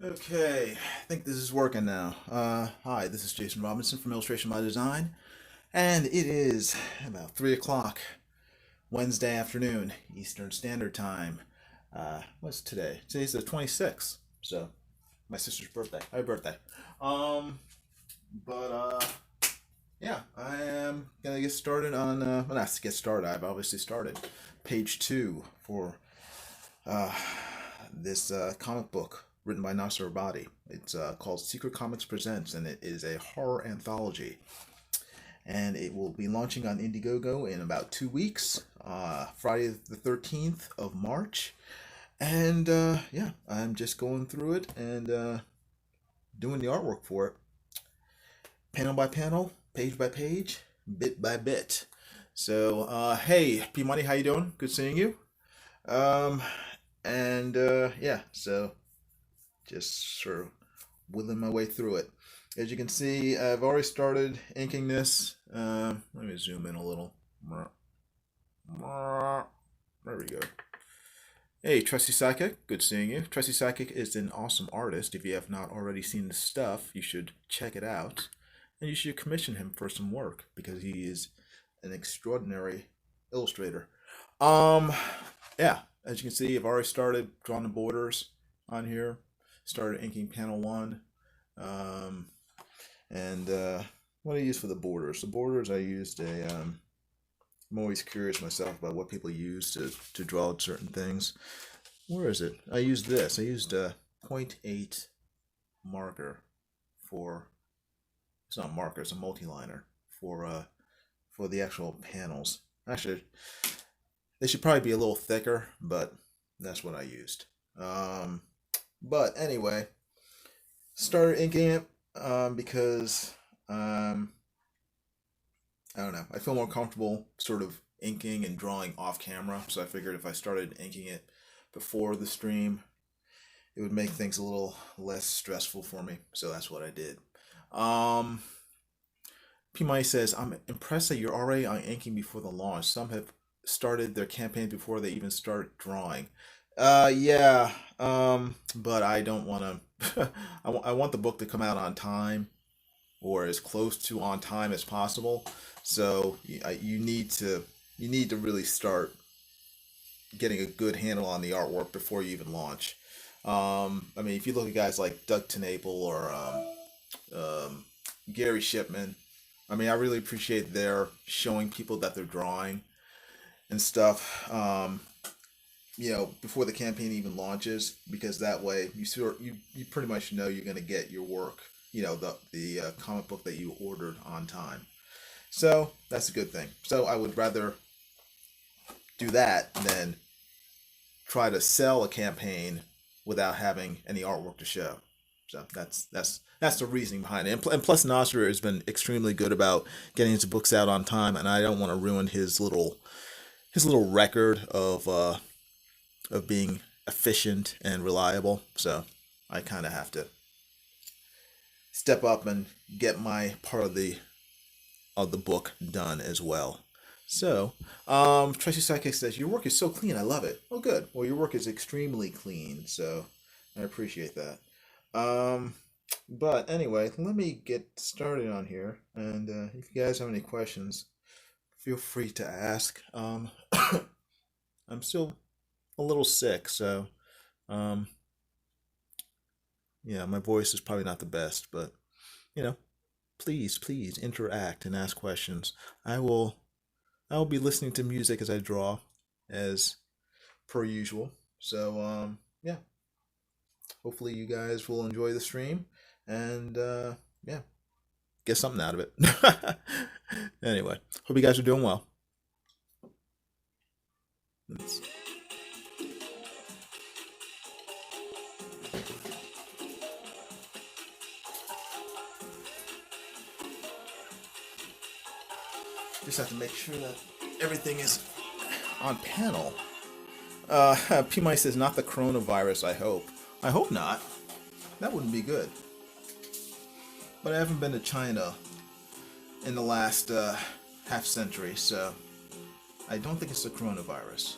Okay, I think this is working now. Hi, this is Jason Robinson from Illustration by Design, and it is about 3 o'clock Wednesday afternoon, Eastern Standard Time. What's today? Today's the 26th, so my sister's birthday. Happy birthday. Um, but yeah, I am gonna get started on, well, not to get started, I've obviously started. Page 2 for uh, this comic book written by Nasser Rabadi. It's called Secret Comics Presents, and it is a horror anthology. And it will be launching on Indiegogo in about 2 weeks, Friday the 13th of March. And yeah, I'm just going through it and doing the artwork for it, panel by panel, page by page, bit by bit. So, hey, P Money, how you doing? Good seeing you. Um, and yeah, so just sort of whittling my way through it. As you can see, I've already started inking this. Let me zoom in a little. There we go. Hey, Trusty Psychic, good seeing you. Trusty Psychic is an awesome artist. If you have not already seen the stuff, you should check it out. And you should commission him for some work because he is an extraordinary illustrator. Um, yeah, as you can see, I've already started drawing the borders on here. Started inking panel one. Um, and what do I use for the borders? The borders I used I'm always curious myself about what people use to draw certain things. Where is it? I used this. I used a .8 marker for, it's not a marker, it's a multi-liner for the actual panels. Actually, they should probably be a little thicker, but that's what I used. Um, but anyway, started inking it because um, I don't know. I feel more comfortable sort of inking and drawing off camera. So I figured if I started inking it before the stream, it would make things a little less stressful for me. So that's what I did. Um, P. Mike says, I'm impressed that you're already on inking before the launch. Some have started their campaign before they even start drawing. Yeah, but I don't want to. I want the book to come out on time or as close to on time as possible. So you need to really start getting a good handle on the artwork before you even launch. I mean, if you look at guys like Doug Tenaple or Gary Shipman, I mean, I really appreciate their showing people that they're drawing and stuff. Before the campaign even launches, because that way you pretty much know you're going to get your work, the comic book that you ordered on time. So that's a good thing. So I would rather do that than try to sell a campaign without having any artwork to show. So that's the reasoning behind it. And plus, Nasser has been extremely good about getting his books out on time, and I don't want to ruin his little record of being efficient and reliable. So I kind of have to step up and get my part of the book done as well. So, Tracy Psychic says, your work is so clean. I love it. Oh, good. Well, your work is extremely clean, so I appreciate that. Um, but anyway, let me get started on here. And if you guys have any questions, feel free to ask. I'm still a little sick, so um, yeah, my voice is probably not the best, but you know, please interact and ask questions. I will I will be listening to music as I draw, as per usual. So yeah, hopefully you guys will enjoy the stream, and yeah, get something out of it. Anyway, hope you guys are doing well. Let's just have to make sure that everything is on panel. P. Mike says, not the coronavirus, I hope. I hope not. That wouldn't be good. But I haven't been to China in the last half century, so I don't think it's the coronavirus.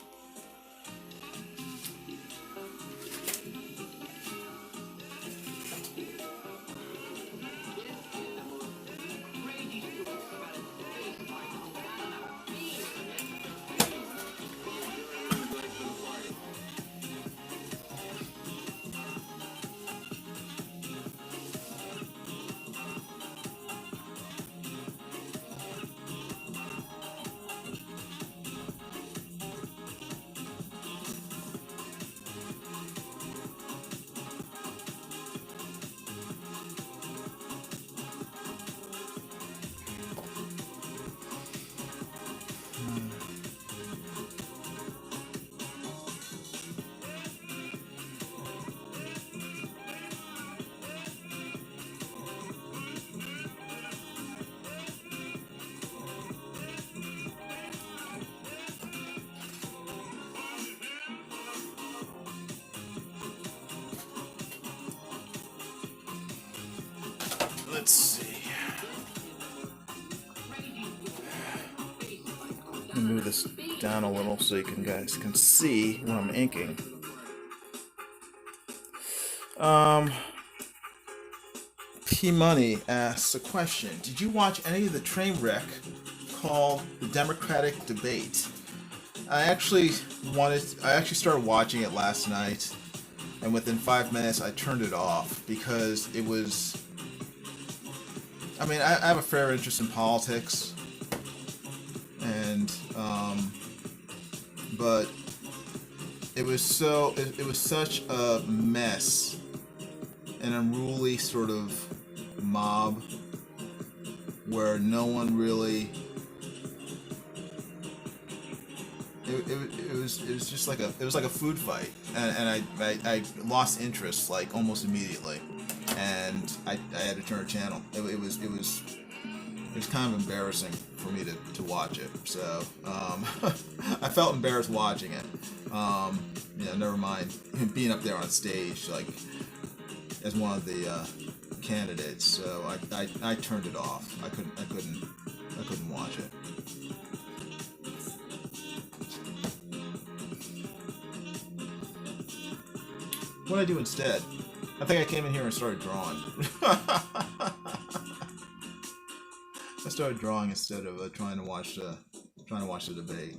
move this down a little so you guys can see what I'm inking. P Money asks a question. Did you watch any of the train wreck called the Democratic Debate? I actually started watching it last night, and within 5 minutes I turned it off because it was. I mean, I have a fair interest in politics, and but it was such a mess, an unruly sort of mob where no one really. It was just like a food fight, and I lost interest like almost immediately, and I had to turn a channel. It was kind of embarrassing for me to watch it. So I felt embarrassed watching it. Never mind being up there on stage like as one of the candidates. So I turned it off. I couldn't watch it. What did I do instead? I think I came in here and started drawing. I started drawing instead of trying to watch the debate.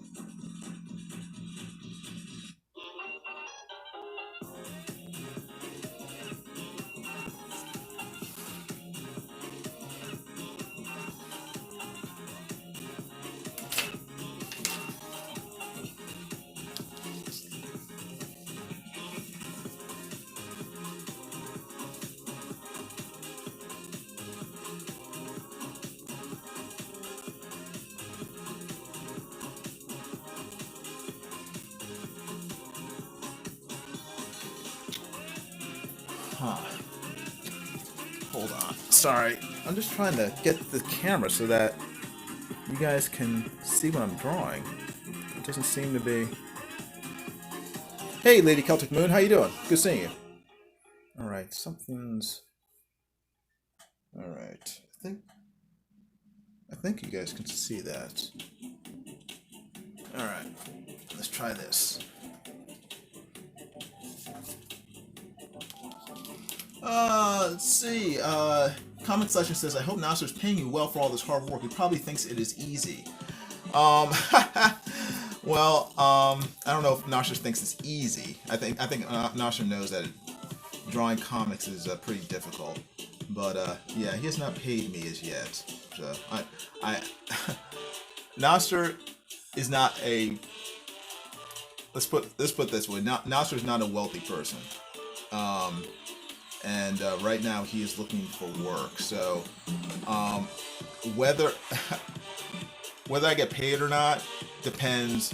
Hold on. Sorry. I'm just trying to get the camera so that you guys can see what I'm drawing. It doesn't seem to be... Hey, Lady Celtic Moon. How you doing? Good seeing you. Alright, something's... Alright. I think you guys can see that. Alright. Let's try this. Let's see. Comment section says, I hope Nasser's paying you well for all this hard work. He probably thinks it is easy. Well, I don't know if Nasser thinks it's easy. I think Nasser knows that drawing comics is pretty difficult. But yeah, he has not paid me as yet. So Nasser is not a. Let's put this way. Nasser is not a wealthy person. And right now he is looking for work. So whether I get paid or not depends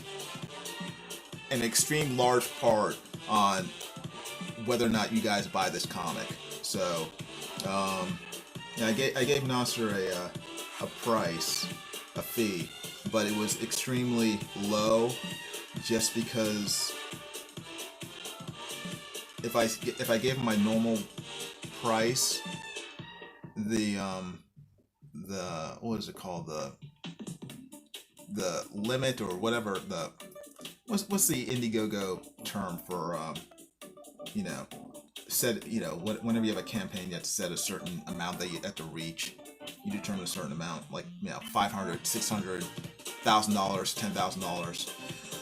an extreme large part on whether or not you guys buy this comic. So I gave Nasser a price, a fee, but it was extremely low, just because if I gave him my normal price, the what is it called, the limit or whatever, what's the Indiegogo term for whenever you have a campaign, you have to set a certain amount that you have to reach. You determine a certain amount, like $500, $600, $1,000,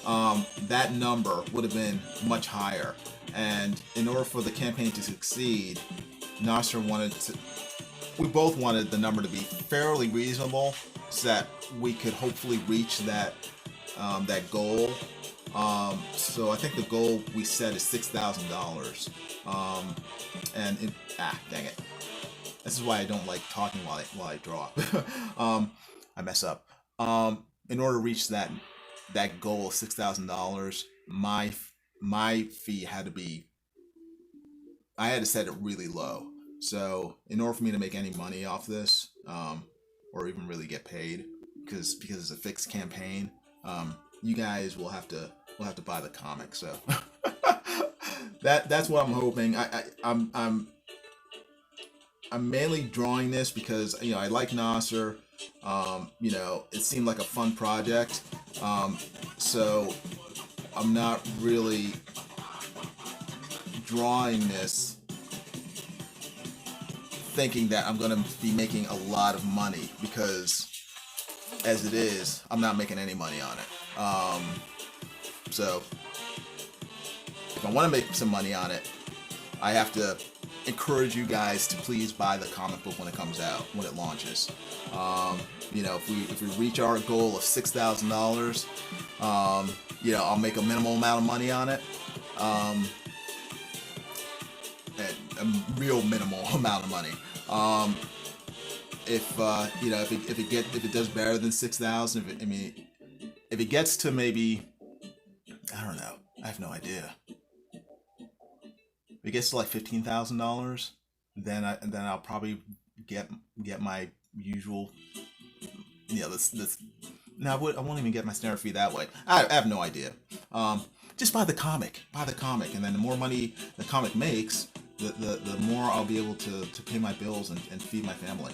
$10,000. That number would have been much higher. And in order for the campaign to succeed, Nasser we both wanted the number to be fairly reasonable so that we could hopefully reach that goal. So I think the goal we set is $6,000. And dang it. This is why I don't like talking while I draw. I mess up. In order to reach that goal of $6,000, my fee had to be, I had to set it really low. So in order for me to make any money off this, or even really get paid, because it's a fixed campaign, you guys will have to buy the comic. So that's what I'm hoping. I'm mainly drawing this because I like Nasser. It seemed like a fun project, So I'm not really drawing this thinking that I'm going to be making a lot of money, because as it is, I'm not making any money on it. So if I want to make some money on it, I have to encourage you guys to please buy the comic book when it comes out, when it launches. If we reach our goal of $6,000, I'll make a minimal amount of money on it. A real minimal amount of money. If it does better than 6,000, if it gets to maybe, I don't know, I have no idea. If it gets to like $15,000, then I'll probably get my usual, this. No, I won't even get my standard fee that way. I have no idea. Just buy the comic, and then the more money the comic makes, the more I'll be able to pay my bills and feed my family.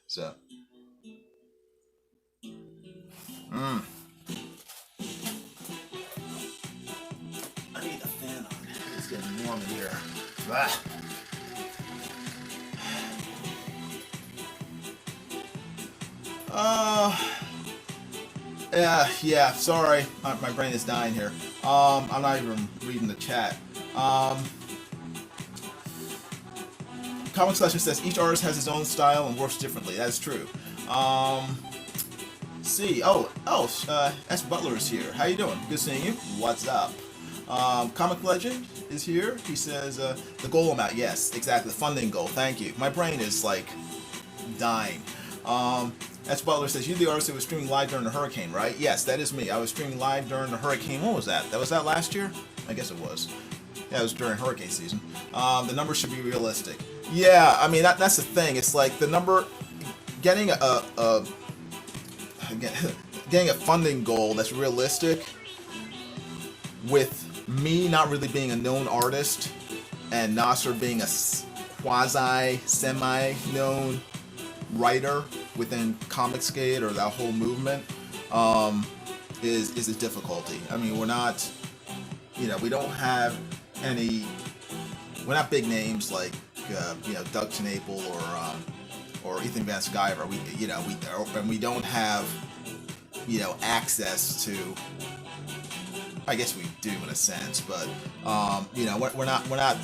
So, I need a fan on. It's getting warm in here. Yeah, sorry. My brain is dying here. I'm not even reading the chat. Comic Selection says each artist has his own style and works differently. That is true. S. Butler is here. How you doing? Good seeing you. What's up? Comic Legend is here. He says the goal amount. Yes, exactly. The funding goal. Thank you. My brain is like dying. S. Butler says, you the artist that was streaming live during the hurricane, right? Yes, that is me. I was streaming live during the hurricane. When was that? Was that last year? I guess it was. Yeah, it was during hurricane season. The numbers should be realistic. Yeah, I mean, that's the thing. It's like the number, getting a funding goal that's realistic with me not really being a known artist and Nasser being a semi-known writer within Comicsgate or that whole movement is a difficulty. I mean, we're not, we don't have any, we're not big names like Doug Tenaple or Ethan Van Sciver. We don't have access to. I guess we do in a sense, but we're not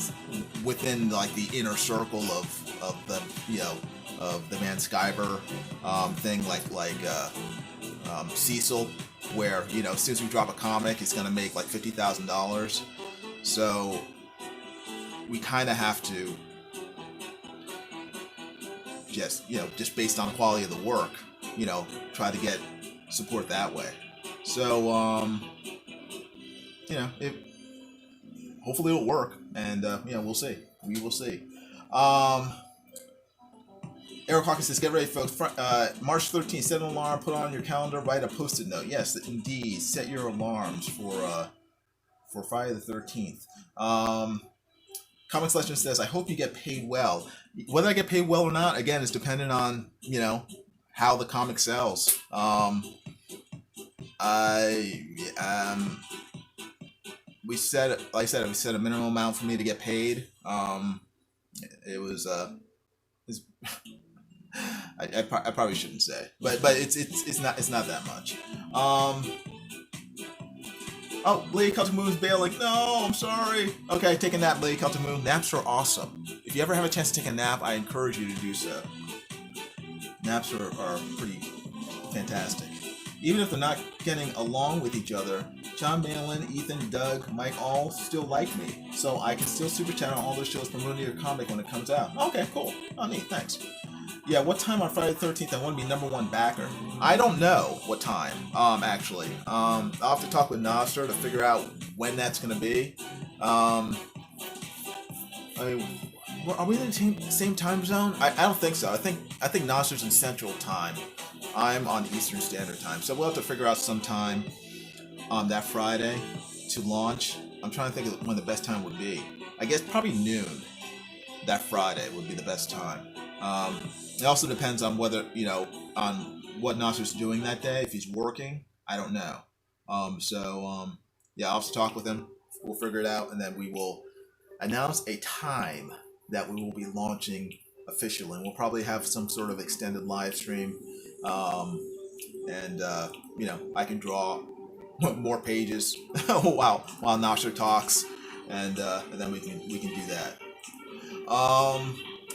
within like the inner circle of the of the Van Sciver thing like Cecil, where as soon as we drop a comic, it's gonna make like $50,000. So we kind of have to just based on the quality of the work, try to get support that way. So hopefully it'll work, and we'll see. We will see. Eric Hawkins says, get ready, folks. March 13th, set an alarm, put on your calendar, write a post-it note. Yes, indeed. Set your alarms for Friday the 13th. Comic Selection says, I hope you get paid well. Whether I get paid well or not, again, is dependent on, how the comic sells. We set a minimum amount for me to get paid. It was I probably shouldn't say, but it's not that much. Lady Celtic Moon's bailing. No, I'm sorry. Okay, take a nap, Lady Celtic Moon. Naps are awesome. If you ever have a chance to take a nap, I encourage you to do so. Naps are pretty fantastic. Even if they're not getting along with each other, John Malin, Ethan, Doug, Mike all still like me, so I can still super chat on all their shows promoting your comic when it comes out. Okay, cool. Oh, neat. Thanks. Yeah, what time on Friday the 13th I want to be #1 backer? I don't know what time, actually. I'll have to talk with Nasser to figure out when that's going to be. Are we in the same time zone? I don't think so. I think Nasser's in Central Time. I'm on Eastern Standard Time. So we'll have to figure out some time on that Friday to launch. I'm trying to think of when the best time would be. I guess probably noon that Friday would be the best time. It also depends on whether, on what Nasser's doing that day. If he's working, I don't know. Yeah, I'll have to talk with him. We'll figure it out, and then we will announce a time that we will be launching officially. And we'll probably have some sort of extended live stream, um, and I can draw more pages while Nasser talks, and then we can do that.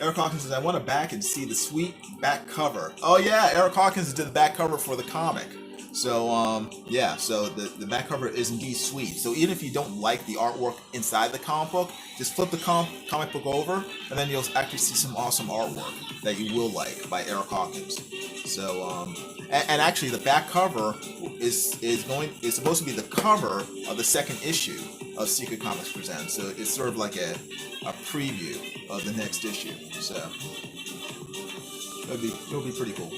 Eric Hawkins says, I want to back and see the sweet back cover. Oh yeah, Eric Hawkins did the back cover for the comic. So yeah, so the back cover is indeed sweet. So even if you don't like the artwork inside the comic book, just flip the comic book over, and then you'll actually see some awesome artwork that you will like by Eric Hawkins. So and actually the back cover is supposed to be the cover of the second issue of Secret Comics Presents. So it's sort of like a preview of the next issue. So it'll be pretty cool.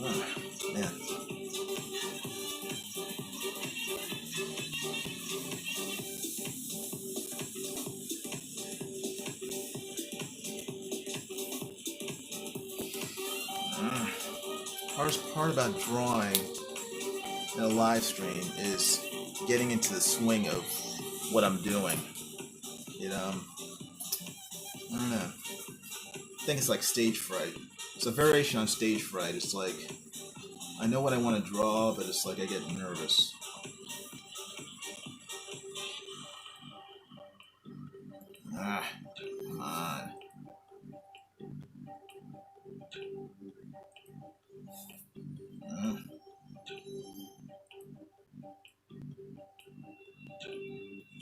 Oh, man. Hardest part about drawing in a live stream is getting into the swing of what I'm doing. I don't know. I think it's like stage fright. It's a variation on stage fright. It's like I know what I want to draw, but it's like I get nervous. Come on.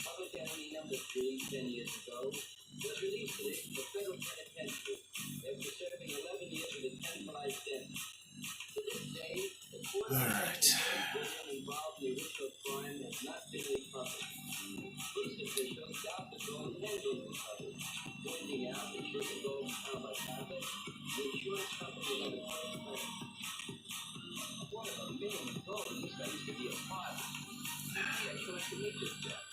Public Enemy number 3, 10 years ago, was released today from the federal penitentiary after serving 11 years with a 10 life sentence. To this day, the court involved in the original crime has not been recovered. Police officials doubt the goal has been recovered, pointing out that should the goal be found by convict, the insurance company will have a claim. One of the main goals that used to be a father. Yeah, so I can make this job.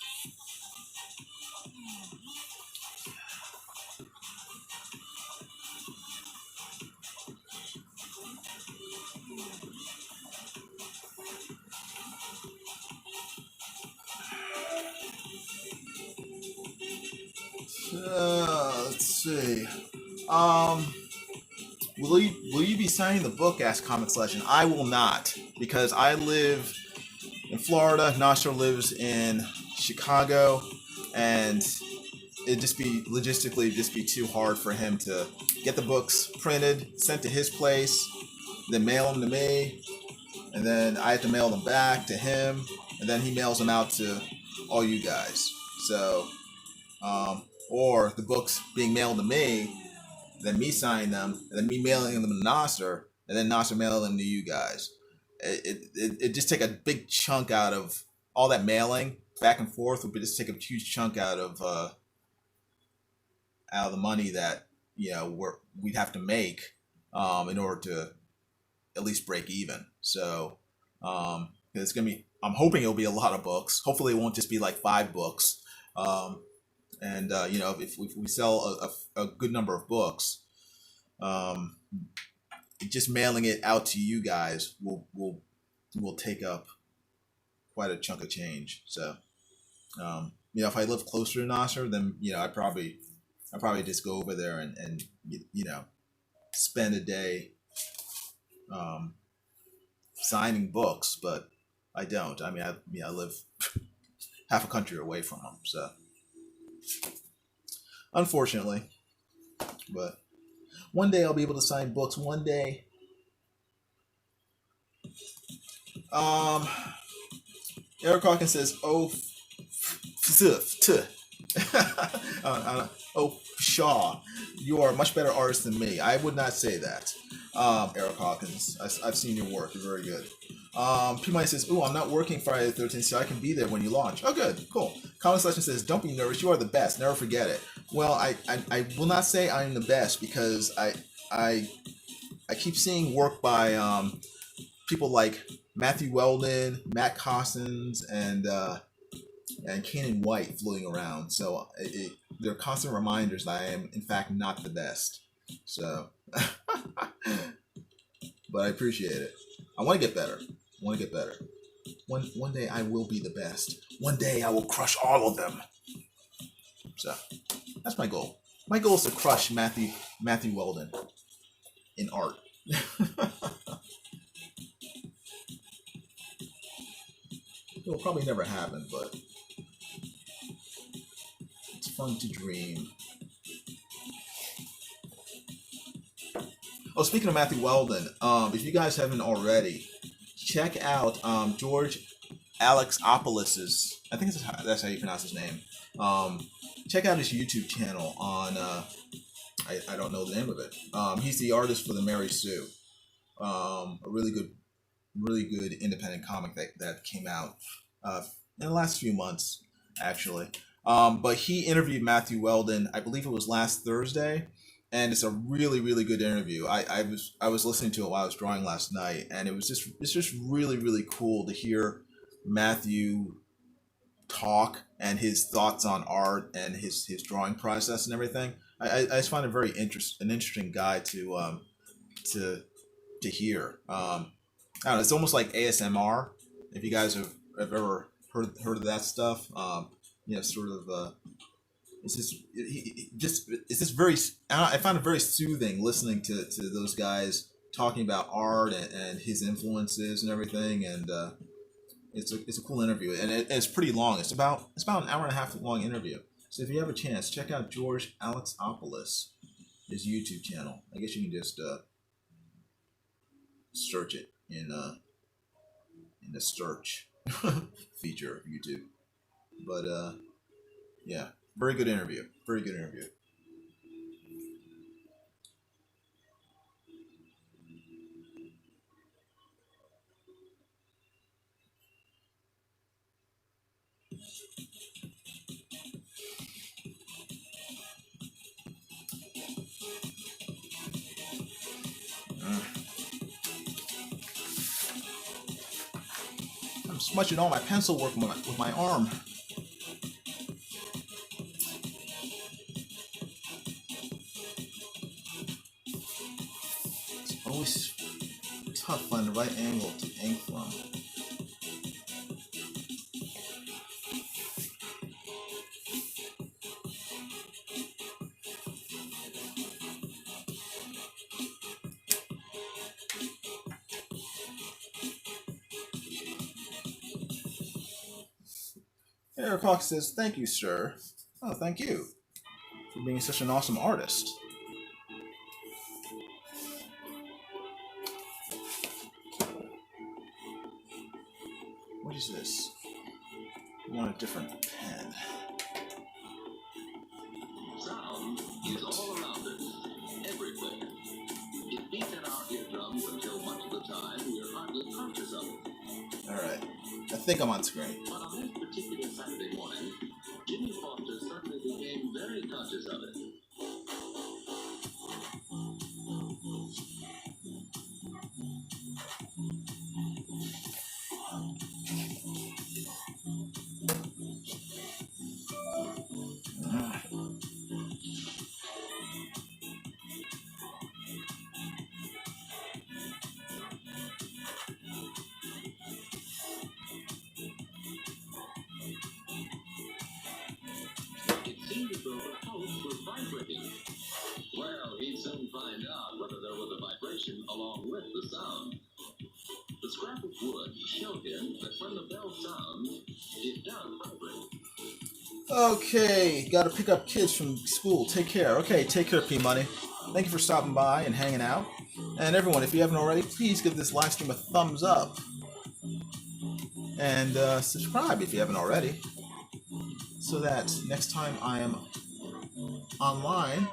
Let's see. Will you be signing the book? Asked Comics Legend. I will not, because I live in Florida. Nasser lives in Chicago, and it'd just be logistically too hard for him to get the books printed, sent to his place, then mail them to me, and then I have to mail them back to him, and then he mails them out to all you guys. So, or the books being mailed to me, then me signing them, and then me mailing them to Nasser, and then Nasser mailing them to you guys. It just take a big chunk out of all that mailing back and forth. Would just take a huge chunk out of the money that we'd have to make in order to at least break even. So it's gonna be. I'm hoping it'll be a lot of books. Hopefully, it won't just be like 5 books. If we sell a good number of books, just mailing it out to you guys will take up quite a chunk of change. So, if I live closer to Nasser, then I probably just go over there and spend a day signing books, but I don't. I mean, I live half a country away from them, so unfortunately. But one day I'll be able to sign books. One day. Eric Hawkins says, "Oh, oh, Shaw, you are a much better artist than me." I would not say that, Eric Hawkins. I've seen your work. You're very good. P-Money says, "Ooh, I'm not working Friday the 13th, so I can be there when you launch." Oh, good, cool. Comic Selection says, "Don't be nervous. You are the best. Never forget it." Well, I will not say I'm the best, because I keep seeing work by people like Matthew Weldon, Matt Costins, and and Canaan White floating around. So they're constant reminders that I am, in fact, not the best. So, but I appreciate it. I want to get better. One day I will be the best. One day I will crush all of them. So that's my goal. My goal is to crush Matthew Weldon in art. It will probably never happen, but it's fun to dream. Oh, speaking of Matthew Weldon, if you guys haven't already, check out George Alexopoulos'. I think that's how you pronounce his name. Check out his YouTube channel on. I don't know the name of it. He's the artist for the Mary Sue. A really good independent comic that came out in the last few months, actually. But he interviewed Matthew Weldon. I believe it was last Thursday, and it's a really good interview. I was listening to it while I was drawing last night, and it's just really cool to hear Matthew talk and his thoughts on art and his drawing process and everything. I just find it an interesting guy to hear. I don't know, it's almost like ASMR. If you guys have ever heard of that stuff, sort of. It's just very. I find it very soothing listening to those guys talking about art and his influences and everything, and it's a cool interview, and it's pretty long. It's about an hour and a half long interview. So if you have a chance, check out George Alexopoulos, his YouTube channel. I guess you can just search it in the search feature of YouTube. But yeah, very good interview. I'm smudging all my pencil work with my arm. It's always tough finding the right angle to ink from. Eric Hawk says, "Thank you, sir." Oh, thank you for being such an awesome artist. What is this? I want a different pen. Sound is all around us, everywhere. It beats in our eardrums until much of the time we are hardly conscious of it. Alright, I think I'm on screen. But on this particular Saturday morning, Jimmy Foster certainly became very conscious of it. It seemed as though the post was vibrating. Well, he'd soon find out whether there was a vibration along with the sound. The scrap of wood showed him that when the bell sounds, it does vibrate. Okay, gotta pick up kids from school. Take care. Okay, take care, P-Money. Thank you for stopping by and hanging out. And everyone, if you haven't already, please give this live stream a thumbs up. And subscribe if you haven't already. So that next time I am online,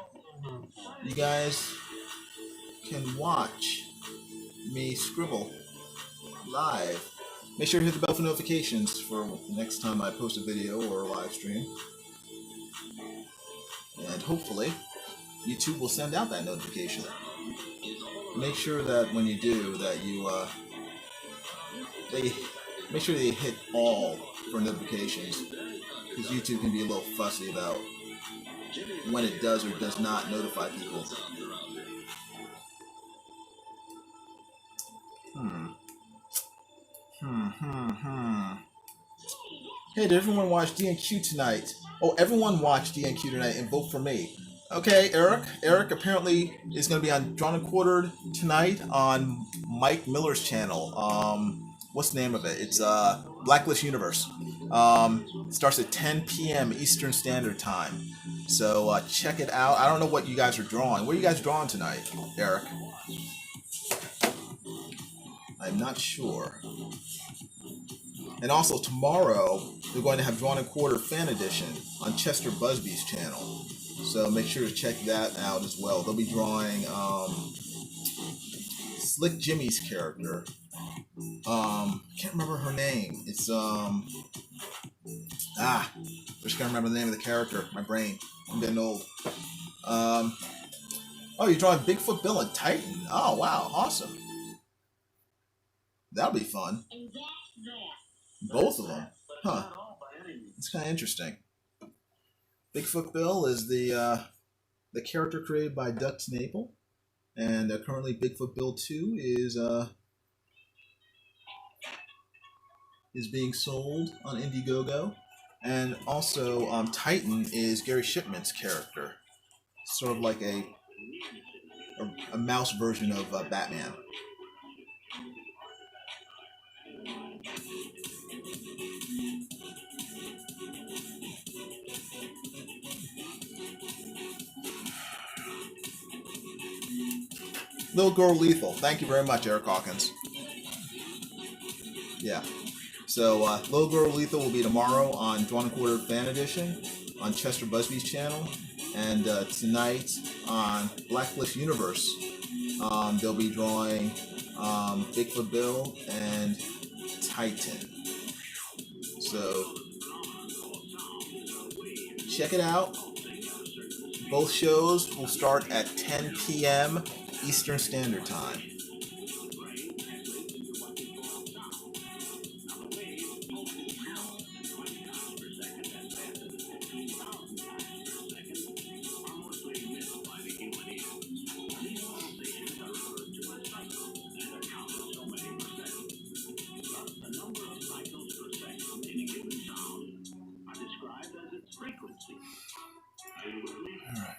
you guys can watch me scribble live. Make sure to hit the bell for notifications for the next time I post a video or a live stream. And hopefully, YouTube will send out that notification. Make sure that when you do, that you make sure that you hit all for notifications. because YouTube can be a little fussy about when it does or does not notify people. Hey, did everyone watch D&Q tonight? Oh, everyone watched D&Q tonight and vote for me. Okay, Eric. Eric apparently is going to be on Drawn and Quartered tonight on Mike Miller's channel. What's the name of it? It's Blacklist Universe. Starts at 10 p.m. Eastern Standard Time. So check it out. I don't know what you guys are drawing. What are you guys drawing tonight, Eric? I'm not sure. And also tomorrow, they're going to have Drawn and Quartered Fan Edition on Chester Busby's channel. So make sure to check that out as well. They'll be drawing Slick Jimmy's character. Can't remember her name. It's just can't remember the name of the character. My brain. I'm getting old. Oh, you're drawing Bigfoot Bill and Titan. Oh wow, awesome. That'll be fun. Both of them. Huh. It's kind of interesting. Bigfoot Bill is the character created by Dux Naple, and currently Bigfoot Bill 2 is being sold on Indiegogo, and also Titan is Gary Shipman's character, sort of like a mouse version of Batman. Little Girl Lethal. Thank you very much, Eric Hawkins. Yeah. So, Little Girl Lethal will be tomorrow on Drawn and Quartered Fan Edition on Chester Busby's channel. And tonight on Blacklist Universe, they'll be drawing Bigfoot Bill and Titan. So, check it out. Both shows will start at 10 p.m. Eastern Standard Time. All right.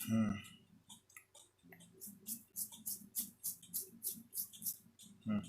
Mm, mm.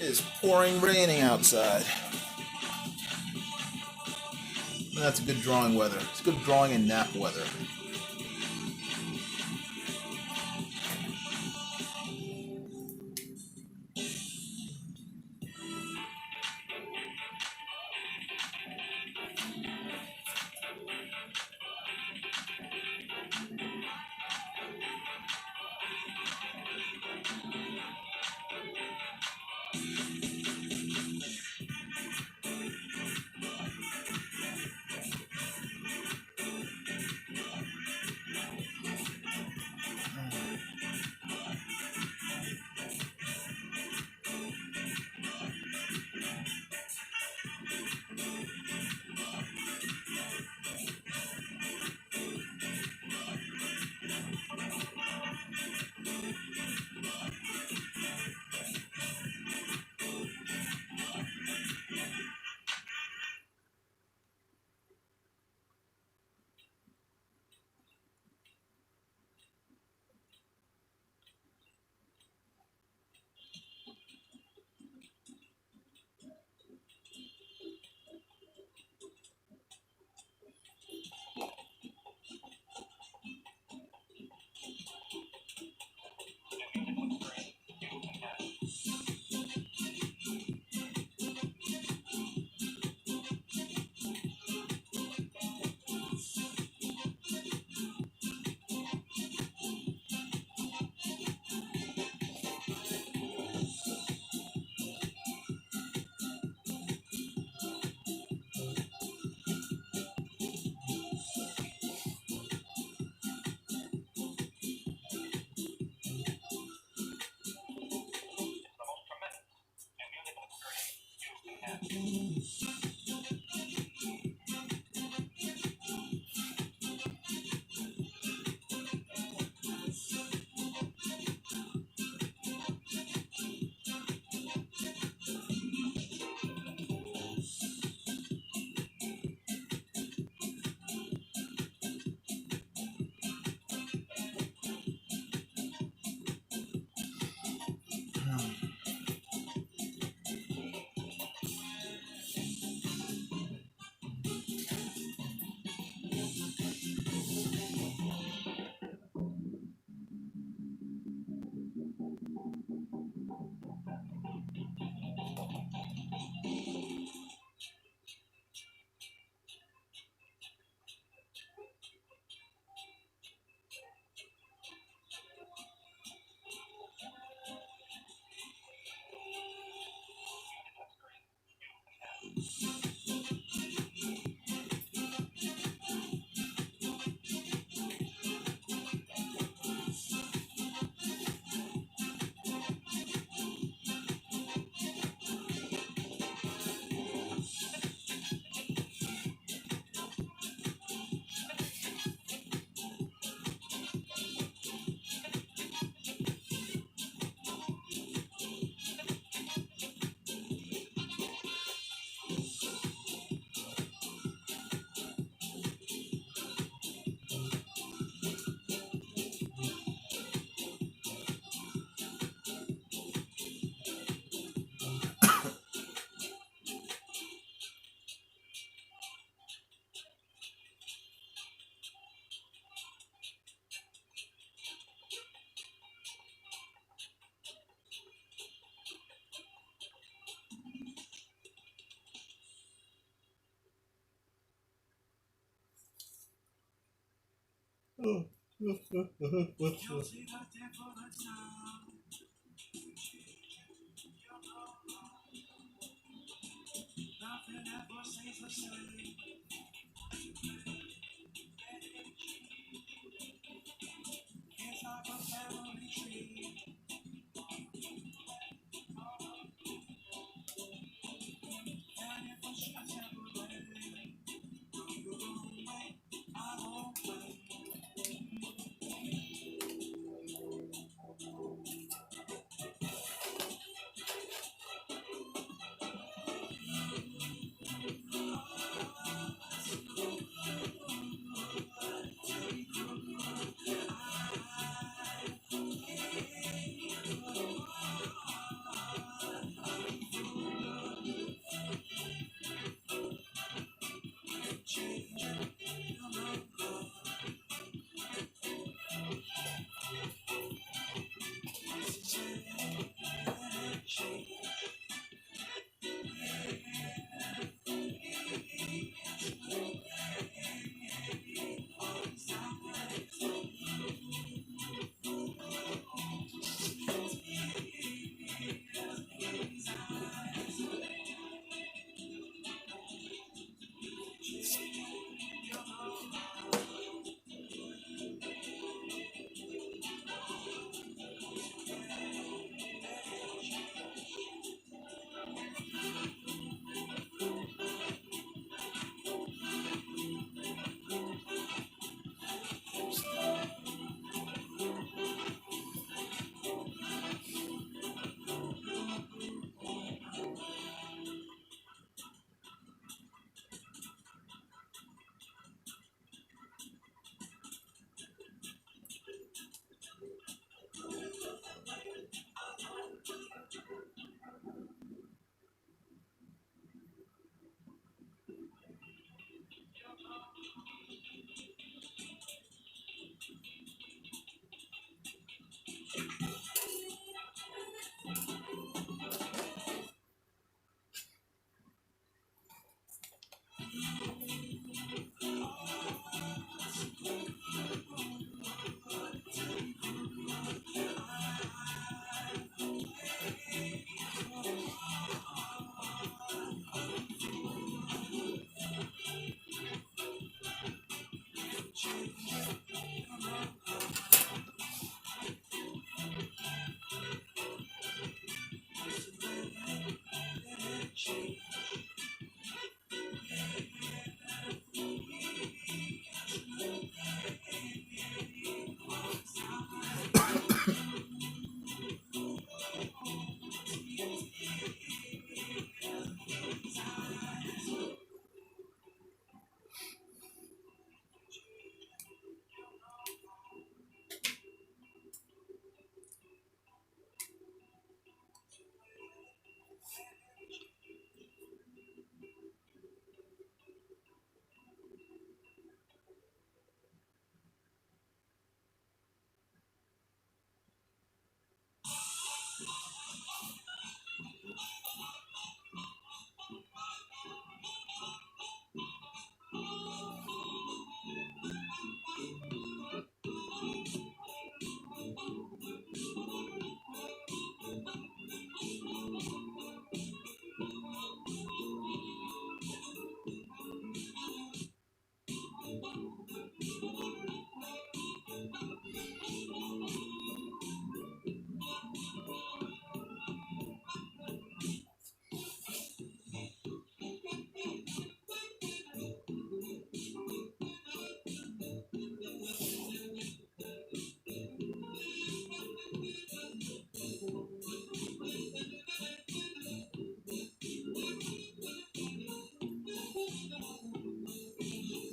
It is pouring raining outside. That's a good drawing weather. It's good drawing and nap weather.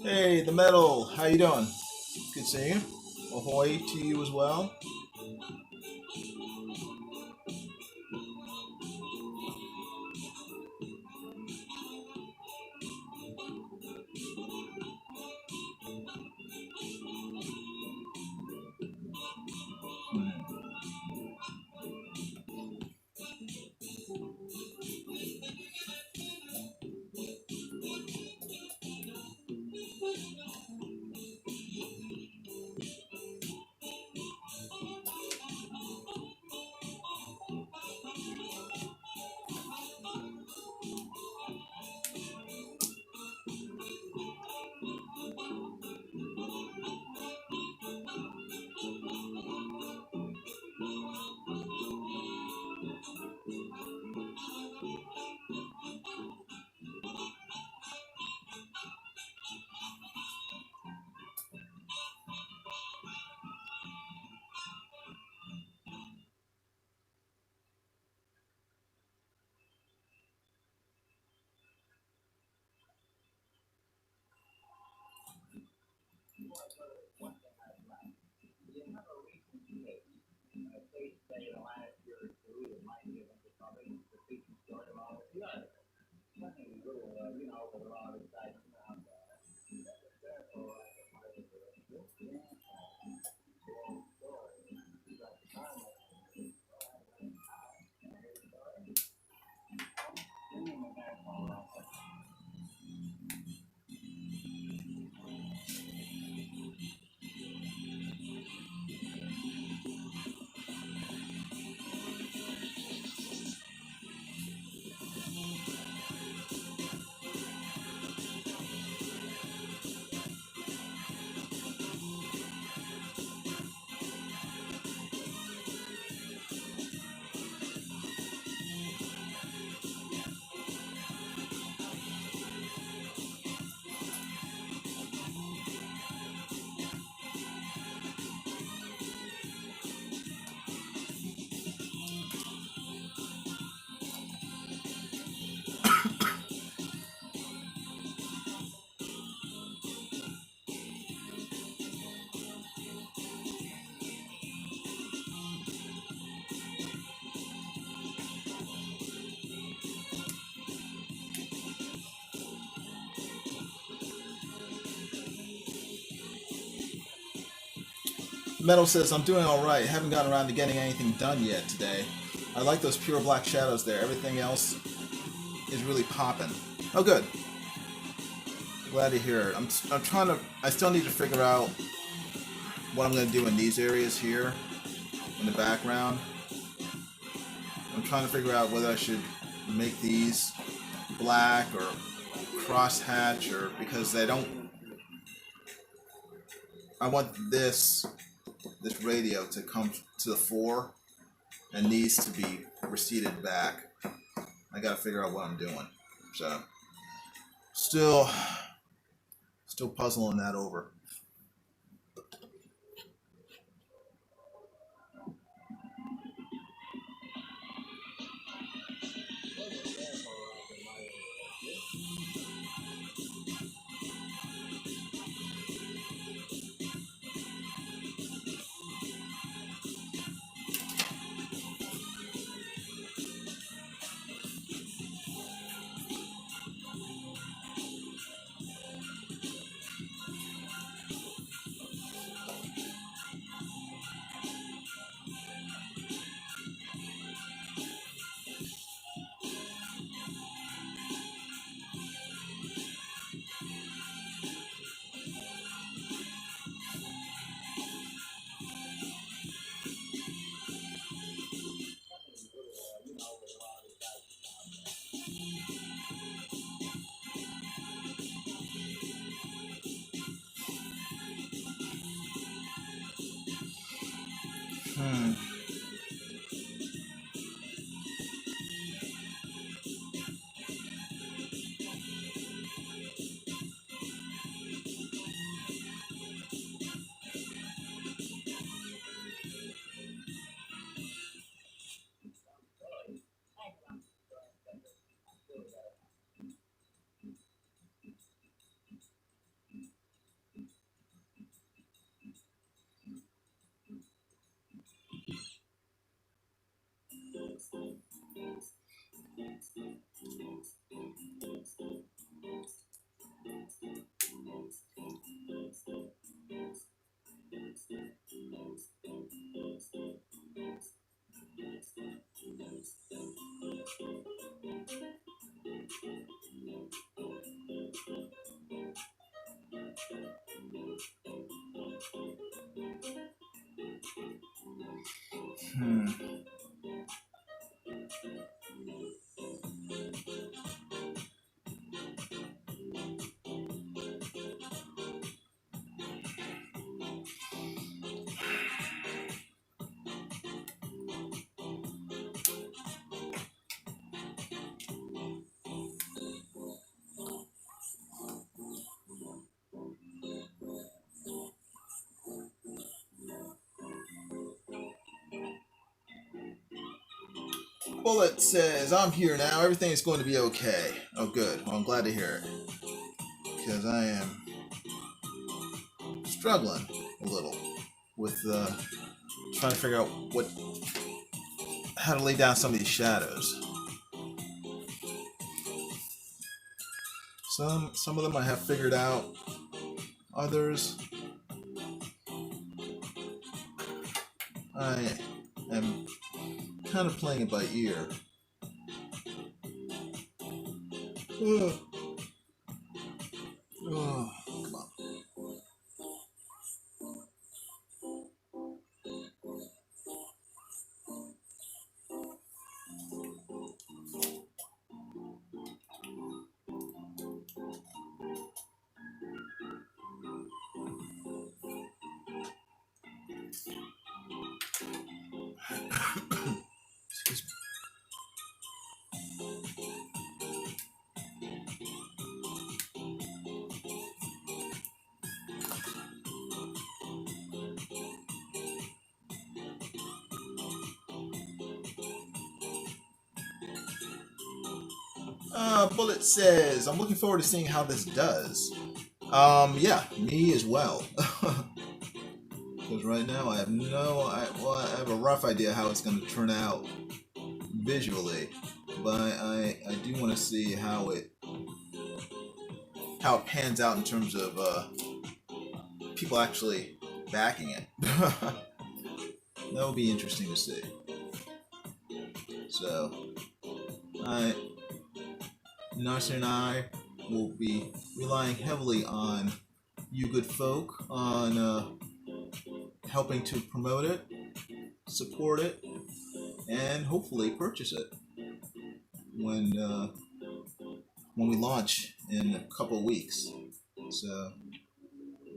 Hey, the metal. How you doing? Good seeing you. Ahoy to you as well. Metal says, I'm doing alright. Haven't gotten around to getting anything done yet today. I like those pure black shadows there. Everything else is really popping. Oh, good. Glad to hear it. I'm trying to... I still need to figure out what I'm going to do in these areas here in the background. I'm trying to figure out whether I should make these black or crosshatch, or because they don't... I want this radio to come to the fore and these to be receded back. I gotta figure out what I'm doing. So still puzzling that over. Hmm. Hmm. Bullet says, I'm here now. Everything is going to be okay. Oh, good. Well, I'm glad to hear it. Because I am struggling a little with trying to figure out how to lay down some of these shadows. Some of them I have figured out. Others I am kind of playing it by ear. Oh, come on. Excuse me. Bullet says, I'm looking forward to seeing how this does. Yeah, me as well. Because right now I have I have a rough idea how it's going to turn out visually, but I do want to see how it pans out in terms of people actually backing it. That will be interesting to see. So, Nasser and I will be relying heavily on you good folk on helping to promote it, support it, and hopefully purchase it when we launch in a couple of weeks. So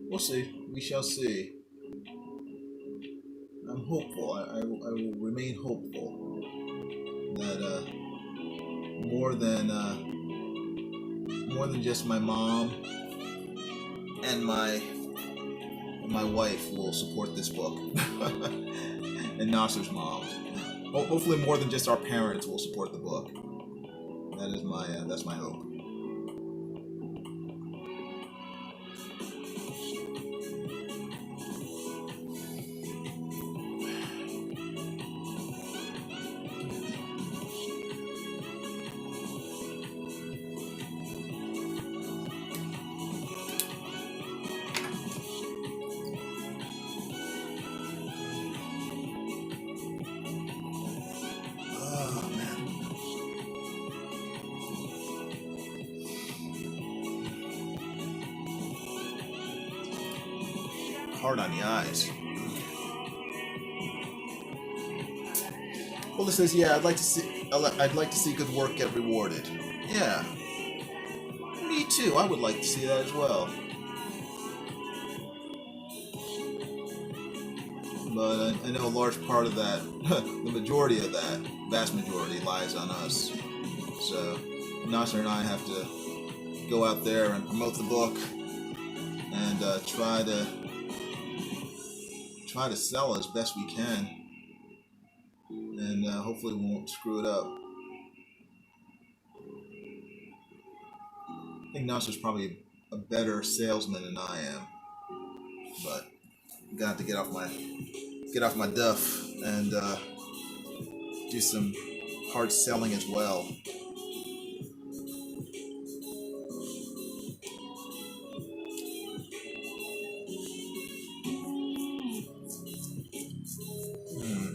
we'll see. We shall see. I'm hopeful. I will remain hopeful that more than just my mom and my wife will support this book, and Nasser's mom. Hopefully, more than just our parents will support the book. That's my hope. Oh man, hard on the eyes. Well, it says, yeah, I'd like to see good work get rewarded. Yeah, me too. I would like to see that as well. But I know a large part of that, the majority of that, vast majority, lies on us. So Nasser and I have to go out there and promote the book and try to sell as best we can, and hopefully we won't screw it up. I think Nasser's probably a better salesman than I am, but I'm gonna have to get off my duff and do some hard selling as well. Hmm.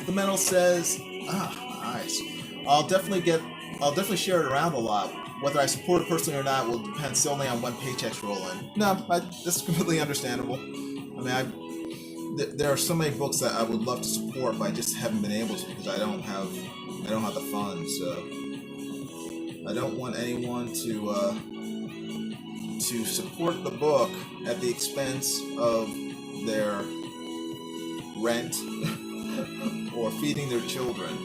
The metal says, nice. I'll definitely share it around a lot. Whether I support it personally or not will depend solely on when paychecks roll in. No, that's completely understandable. I mean, there are so many books that I would love to support, but I just haven't been able to because I don't have the funds. So I don't want anyone to support the book at the expense of their rent or feeding their children.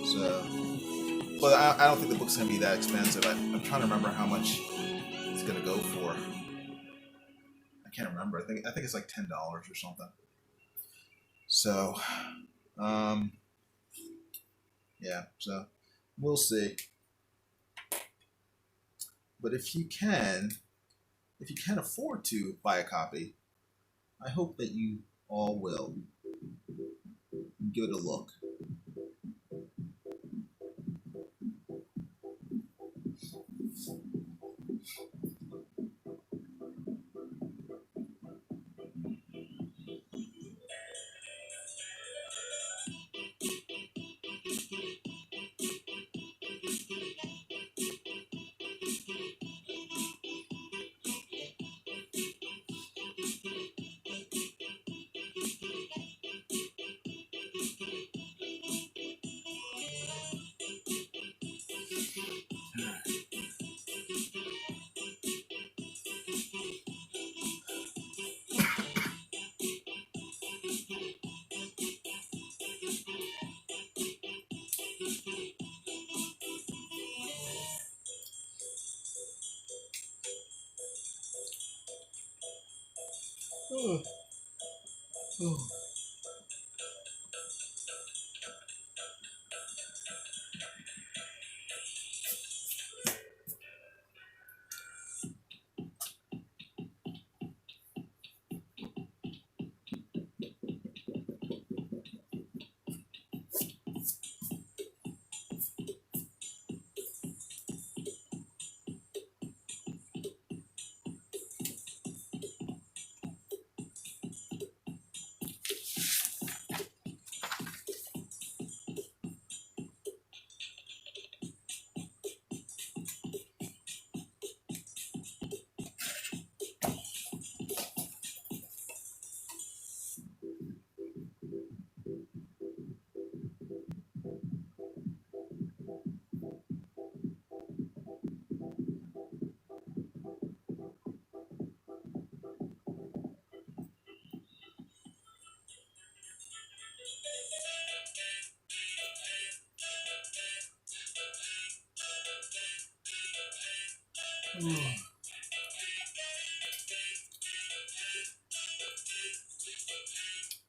So, but I don't think the book's gonna be that expensive. I'm trying to remember how much it's gonna go for. I can't remember. I think it's like $10 or something. So, yeah. So we'll see. But if you can afford to buy a copy, I hope that you all will give it a look. Oh, oh.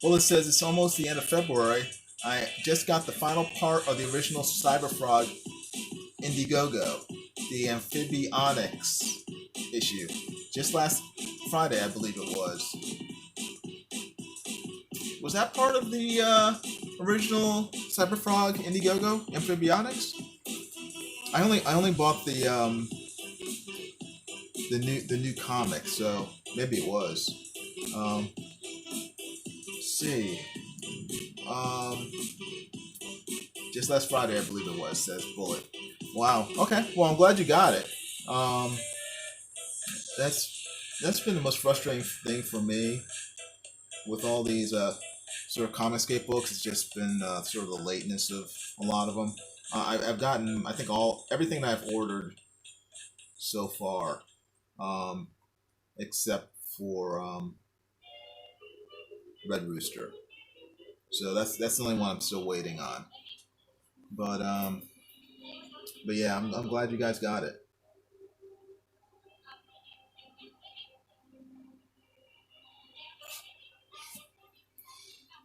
Well, it says it's almost the end of February. I just got the final part of the original Cyberfrog Indiegogo, the Amphibionics issue. Just last Friday, I believe it was. Was that part of the original Cyberfrog Indiegogo Amphibionics? I only bought the new comic, so maybe it was. Let's see. Just last Friday, I believe it was. Says Bullet. Wow. Okay. Well, I'm glad you got it. That's been the most frustrating thing for me with all these sort of Comicscape books. It's just been sort of the lateness of a lot of them. I've gotten, I think, everything that I've ordered so far, except for Red Rooster. So that's the only one I'm still waiting on. But yeah, I'm glad you guys got it.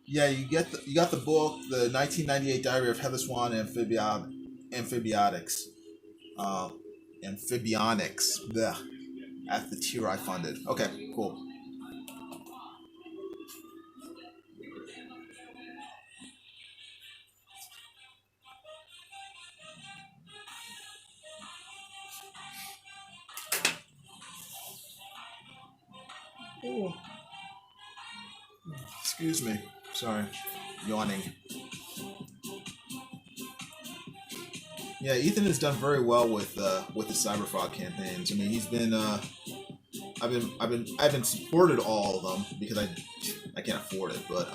Yeah, you got the book, the 1998 Diary of Heather Swan Amphibiotics. Uh, Amphibionics. Blech. At the tier I funded. Okay, cool. Oh, excuse me. Sorry, yawning. Yeah, Ethan has done very well with the Cyberfrog campaigns. I mean, he's been I've been supported all of them because I can't afford it, but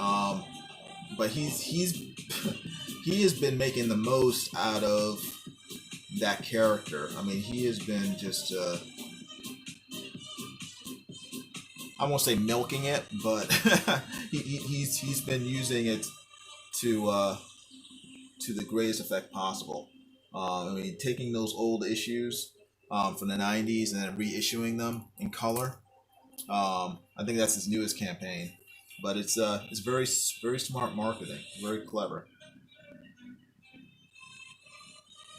he's he has been making the most out of that character. I mean, he has been just I won't say milking it, but he's been using it to the greatest effect possible. I mean, taking those old issues from the '90s and then reissuing them in color. I think that's his newest campaign, but it's very smart marketing, very clever.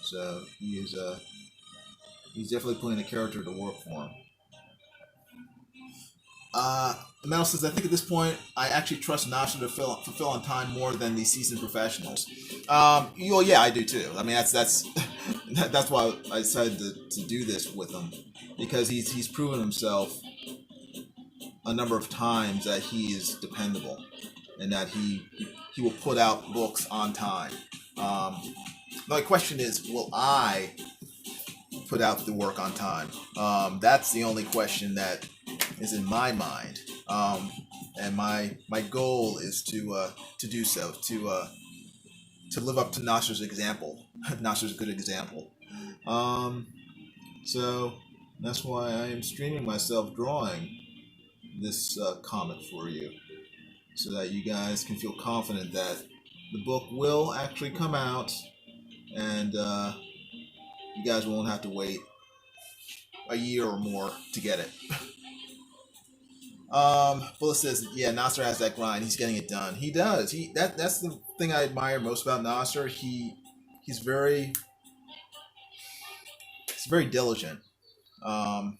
So he's definitely putting the character to work for him. Mel says, I think at this point, I actually trust Nasser to fulfill on time more than the seasoned professionals. Well, yeah, I do too. I mean, that's that's why I decided to do this with him, because he's proven himself a number of times that he is dependable and that he will put out books on time. My question is, will I put out the work on time? That's the only question that is in my mind, and my goal is to do so, to live up to Nasser's example. Nasser's a good example. So that's why I am streaming myself drawing this comic for you, so that you guys can feel confident that the book will actually come out, and you guys won't have to wait a year or more to get it. Bullet says, yeah, Nasser has that grind. He's getting it done. He does. That's the thing I admire most about Nasser. He's very diligent. Um,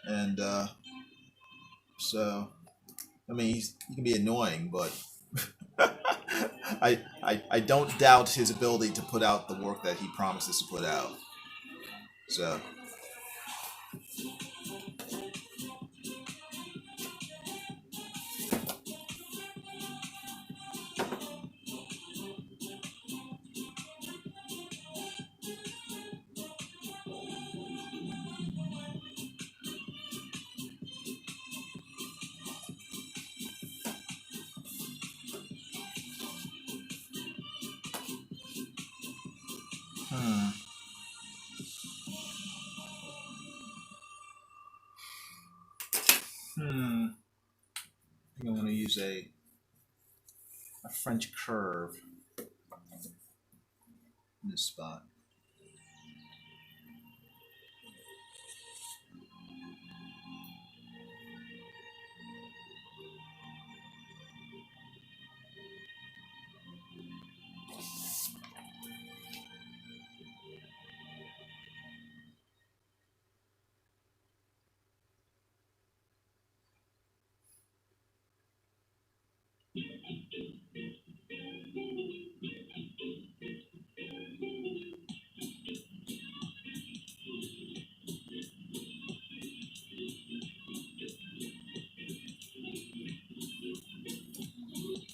and so I mean, he can be annoying, but I don't doubt his ability to put out the work that he promises to put out. So hmm. Hmm. I think I want to use a French curve in this spot.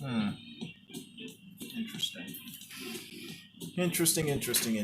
Hmm. Interesting. Interesting.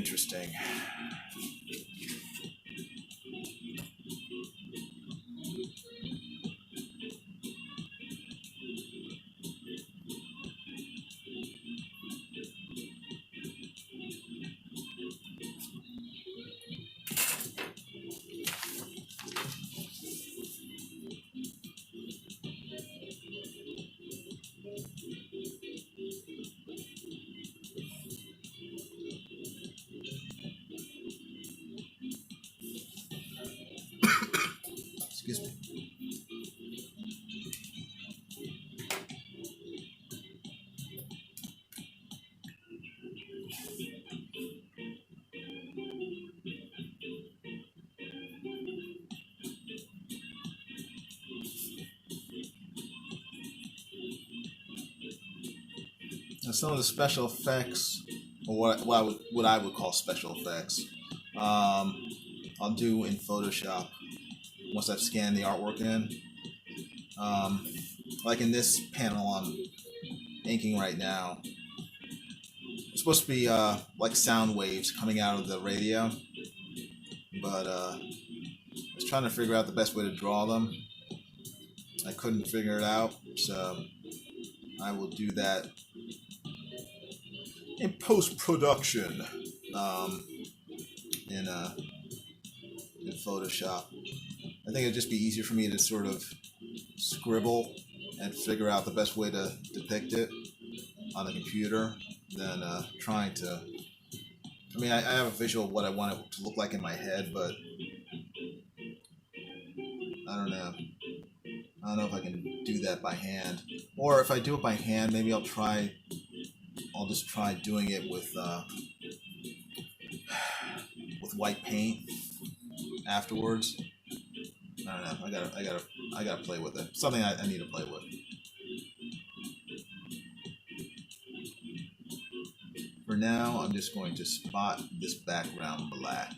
Excuse me. Now, some of the special effects, or what I would call special effects, I'll do in Photoshop once I've scanned the artwork in. Like in this panel, inking right now. It's supposed to be like sound waves coming out of the radio, but I was trying to figure out the best way to draw them. I couldn't figure it out, so I will do that in post-production um, in, uh, in Photoshop. I think it'd just be easier for me to sort of scribble and figure out the best way to depict it on a computer than trying to. I mean, I have a visual of what I want it to look like in my head, but I don't know. I don't know if I can do that by hand. Or if I do it by hand, maybe I'll just try doing it with white paint afterwards. I don't know. I gotta play with it. Something I need to play with. For now, I'm just going to spot this background black.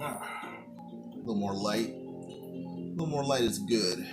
Alright. A little more light. A little more light is good.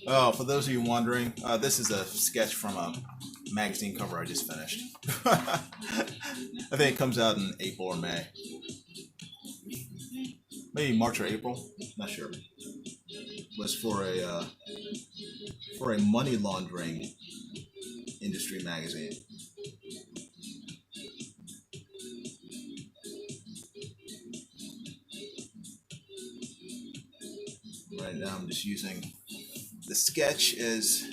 Oh, for those of you wondering, this is a sketch from a magazine cover I just finished. I think it comes out in April or May. Maybe March or April. Not sure. Was for a money laundering industry magazine. Right now, I'm just using the sketch as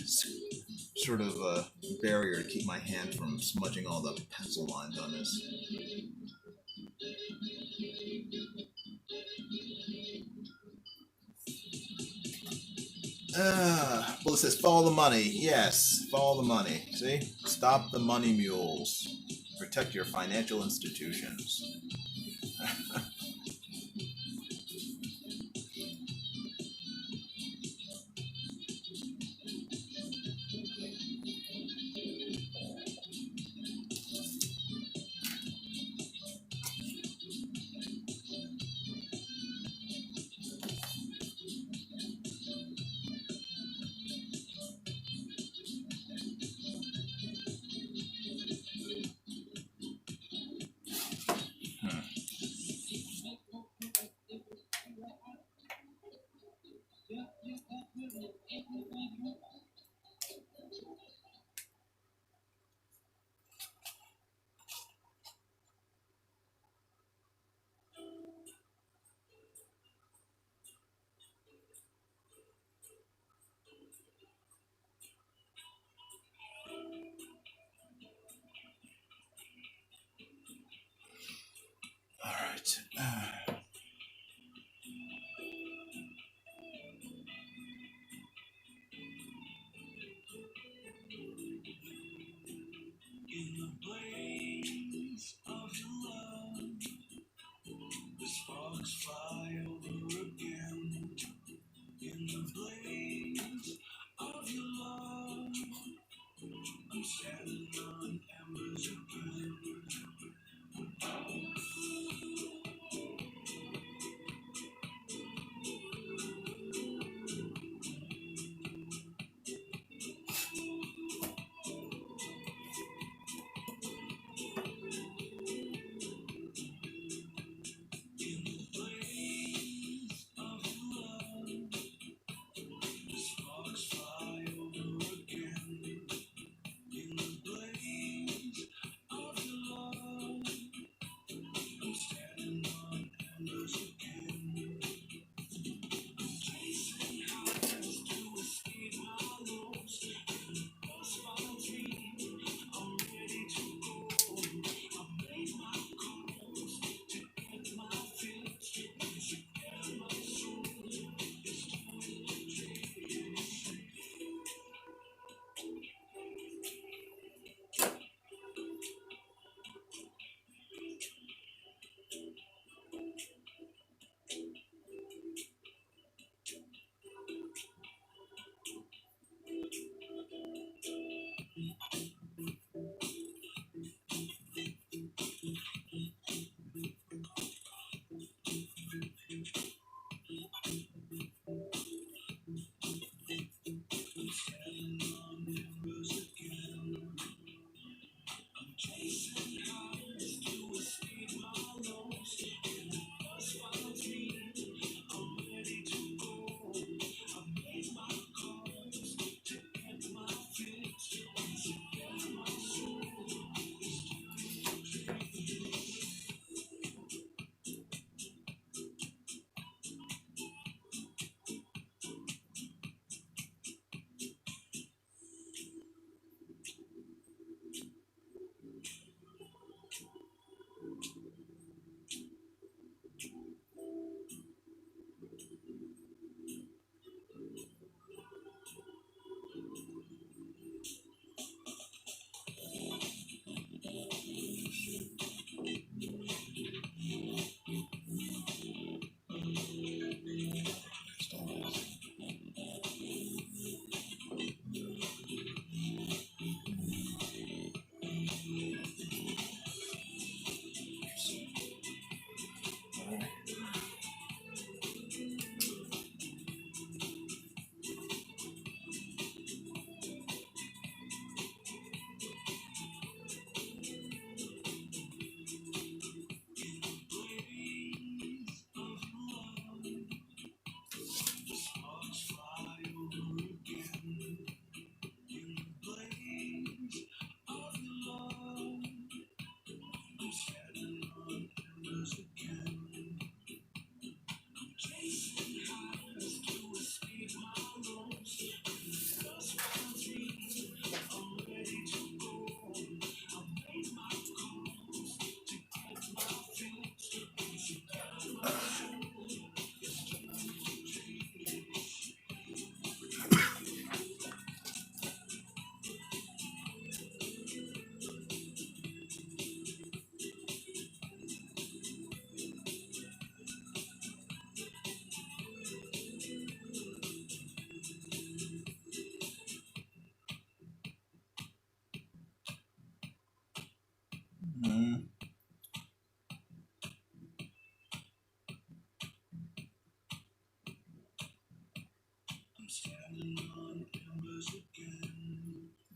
sort of a barrier to keep my hand from smudging all the pencil lines on this. Well, it says follow the money. Yes, follow the money. See? Stop the money mules. Protect your financial institutions.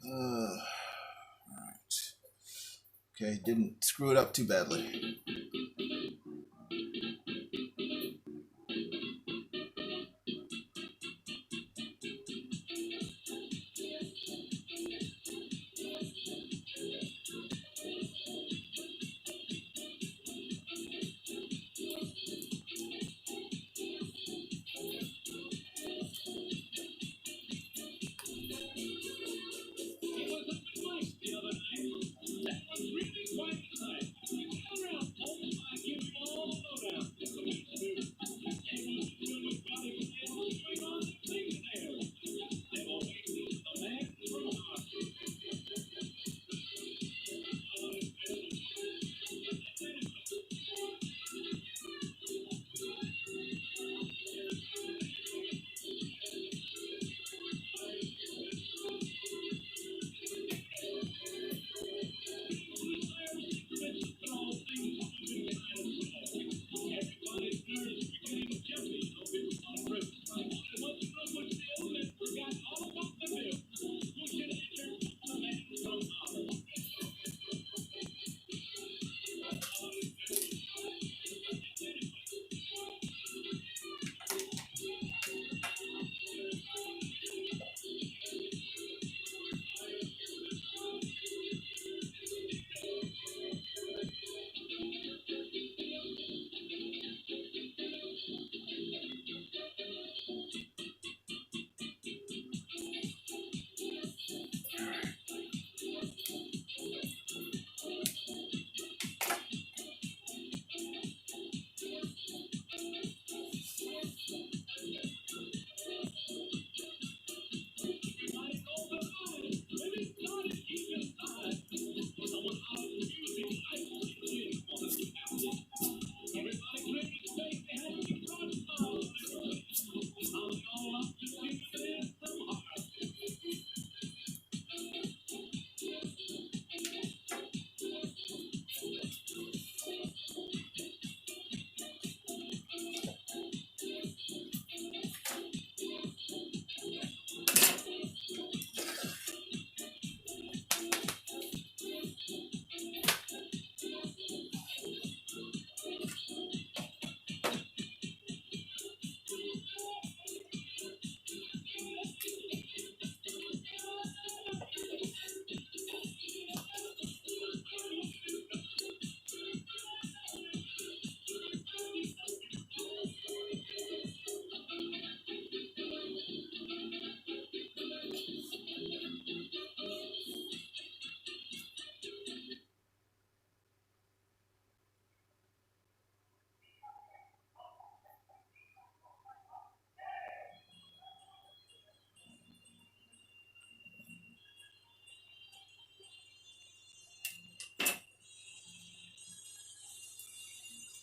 Alright. Okay, didn't screw it up too badly.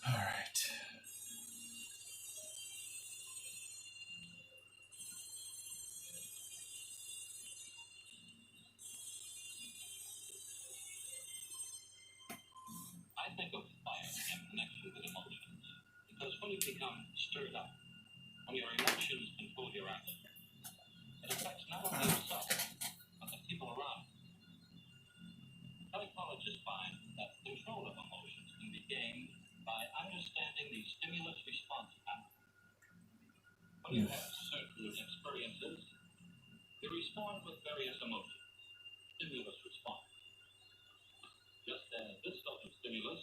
Alright. I think of fire in connection with emotions, because when you become stirred up, when your emotions control your action, it affects not only yourself, but the people around you. Psychologists find that control of emotions can be gained by understanding the stimulus-response pattern. When you have certain experiences, you respond with various emotions, stimulus response. Just as this sort of stimulus.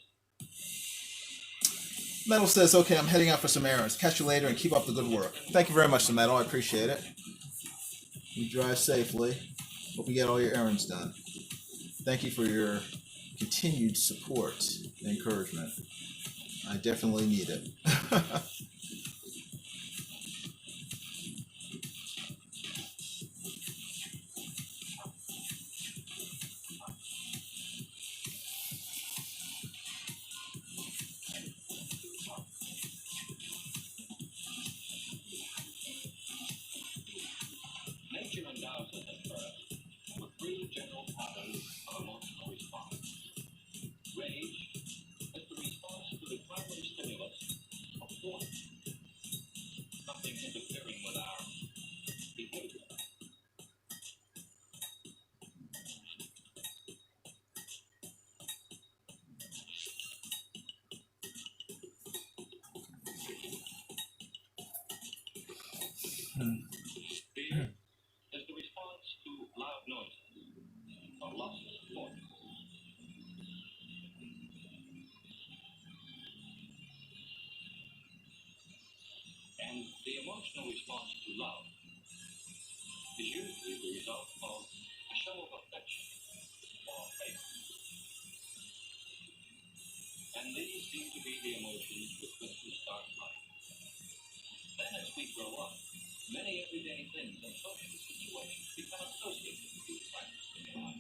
Metal says, okay, I'm heading out for some errands. Catch you later and keep up the good work. Thank you very much, Metal. I appreciate it. You drive safely. Hope you get all your errands done. Thank you for your continued support and encouragement. I definitely need it. Nature endows us at first with three general patterns of emotional response. Rage is the response to the primary stimulus of force. Fear is the response to loud noises or loss of voice. And the emotional response to love is usually the result of a show of affection or faith. And these seem to be the emotions with which we start life. Then as we grow up, many everyday things and social situations become associated with these factors in life.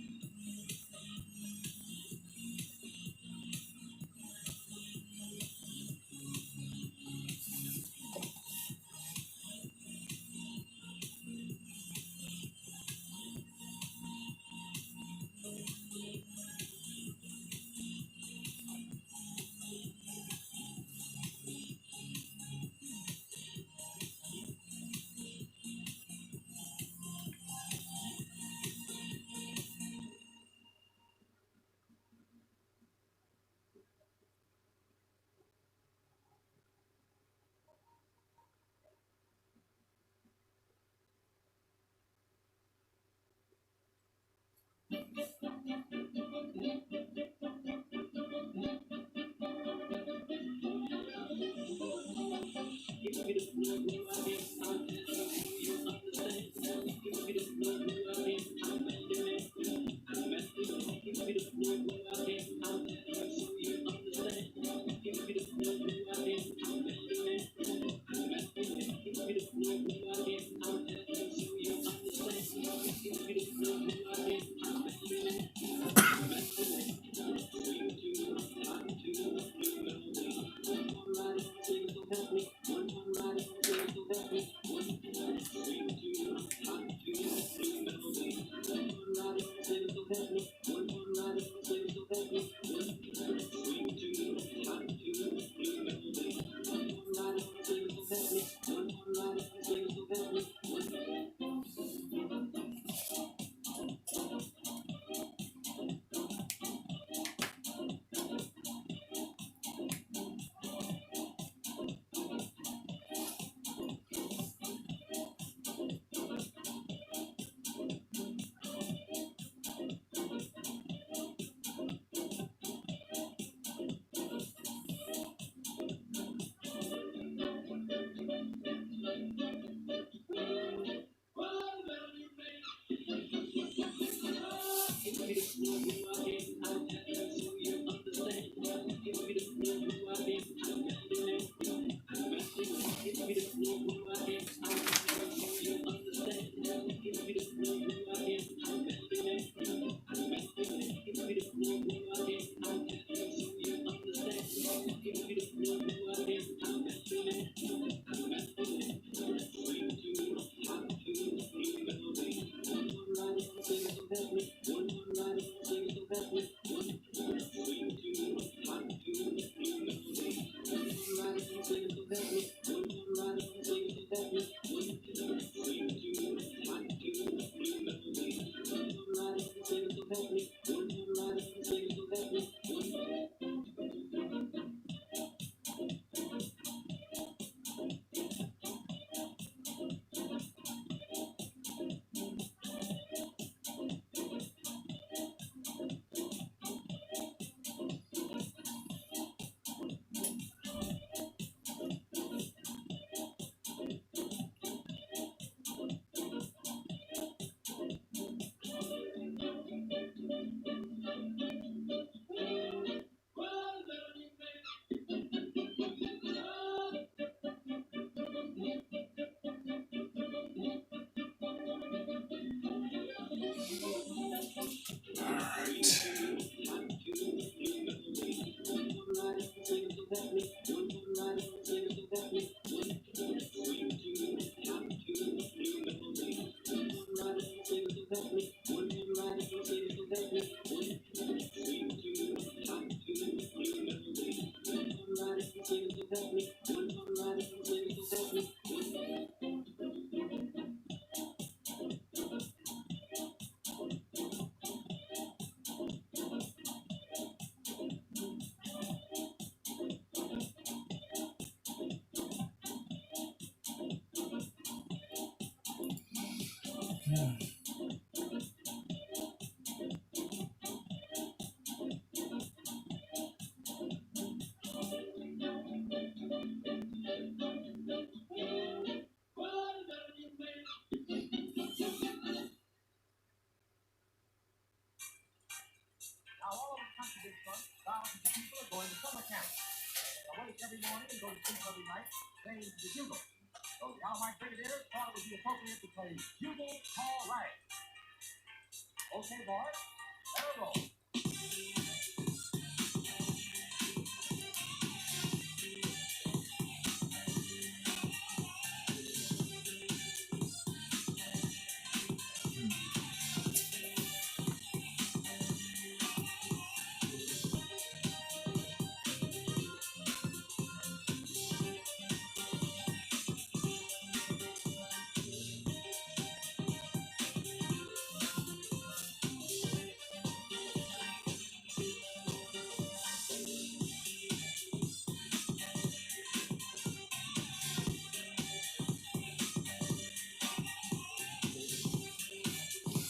Now, all over the country this month, thousands of people are going to summer camp. They awake every morning and go to sleep every night, playing the bugle. So the Allied Brigadiers thought it would be appropriate to play Bugle Call Rag. Okay, boys, let her roll.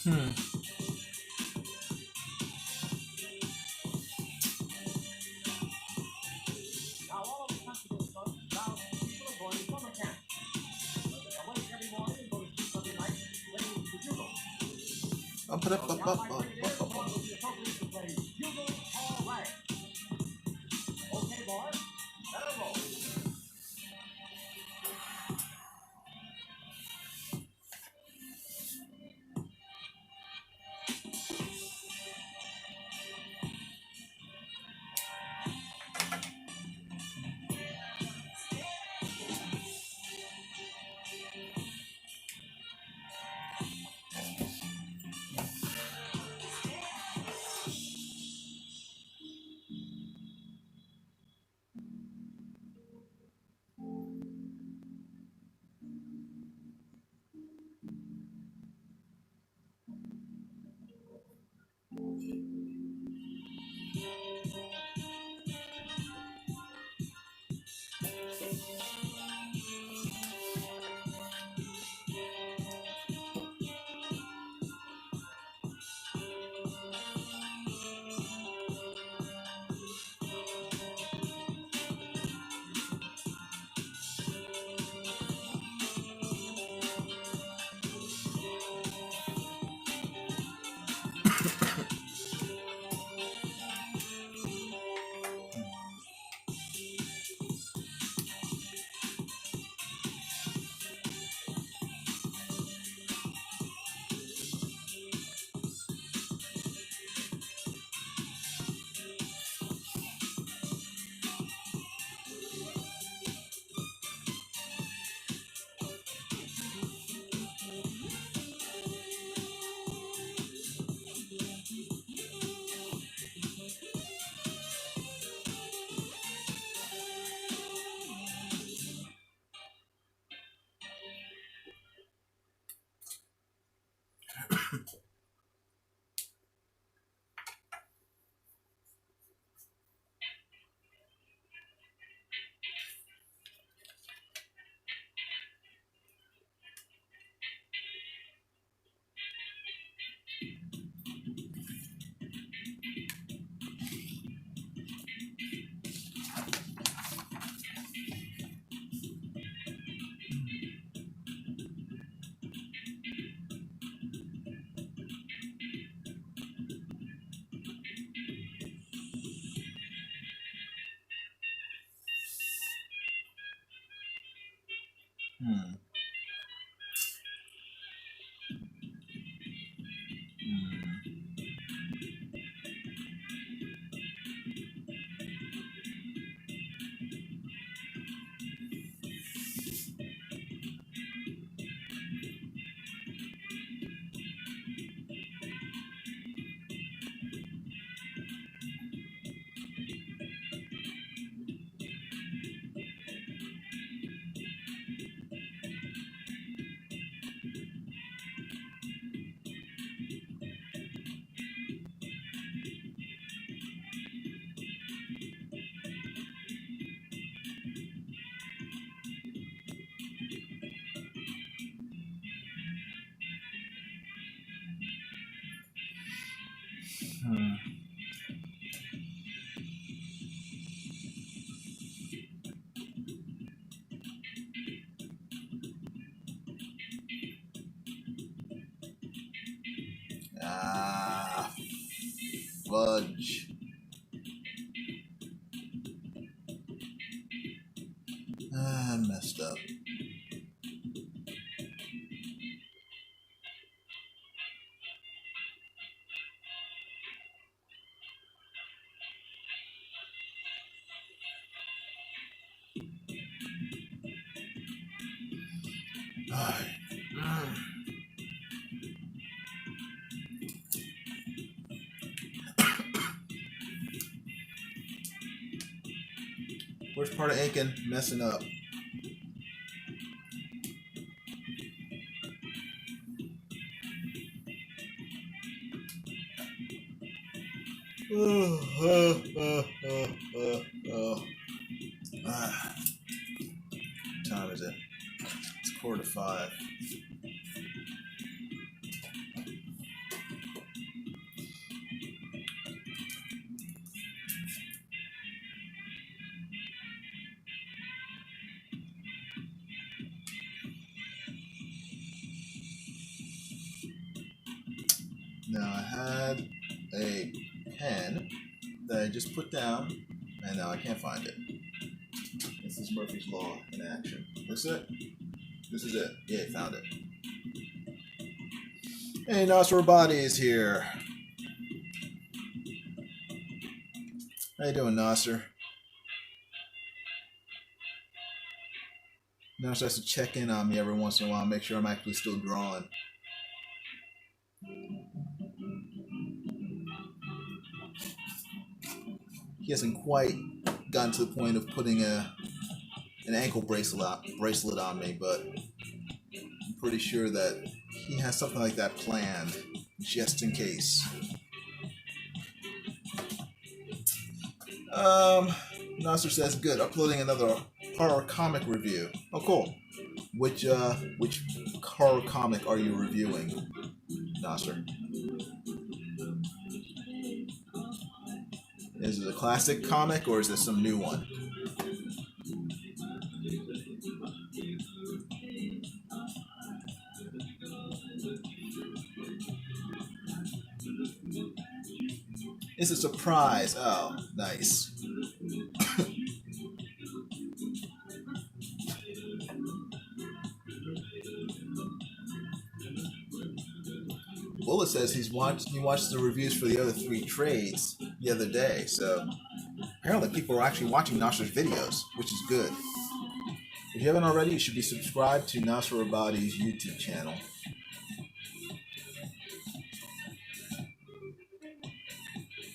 Hmm. Now, all over the country this month, thousands of people are going to summer camp. They awake every morning and go to sleep every night, playing the bugle. Up, So up, the up, Allied up, up, Brigadiers up, up, thought up. it would be appropriate to play Bugle Call Rag. Okay, boys, let her roll. Hmm. Hmm. Ah, fudge. Ah, I messed up. Alright. Worst part of Aiken? Messing up. Ah, what time is it? It's 4:45. Now I had a pen that I just put down, and now I can't find it. This is Murphy's Law in action. This is it? This is it. Yeah, found it. Hey, Nasser Rabadi is here. How you doing, Nasser? Nasser has to check in on me every once in a while, make sure I'm actually still drawing. He hasn't quite gotten to the point of putting an ankle bracelet on me, but I'm pretty sure that he has something like that planned, just in case. Nasser says, good, uploading another horror comic review. Oh, cool. Which horror comic are you reviewing, Nasser? Is it a classic comic or is this some new one? It's a surprise. Oh, nice. Bullet says he watched the reviews for the other 3 trades the other day, so apparently people are actually watching Nasser's videos, which is good. If you haven't already, you should be subscribed to Nasser Rabadi's YouTube channel.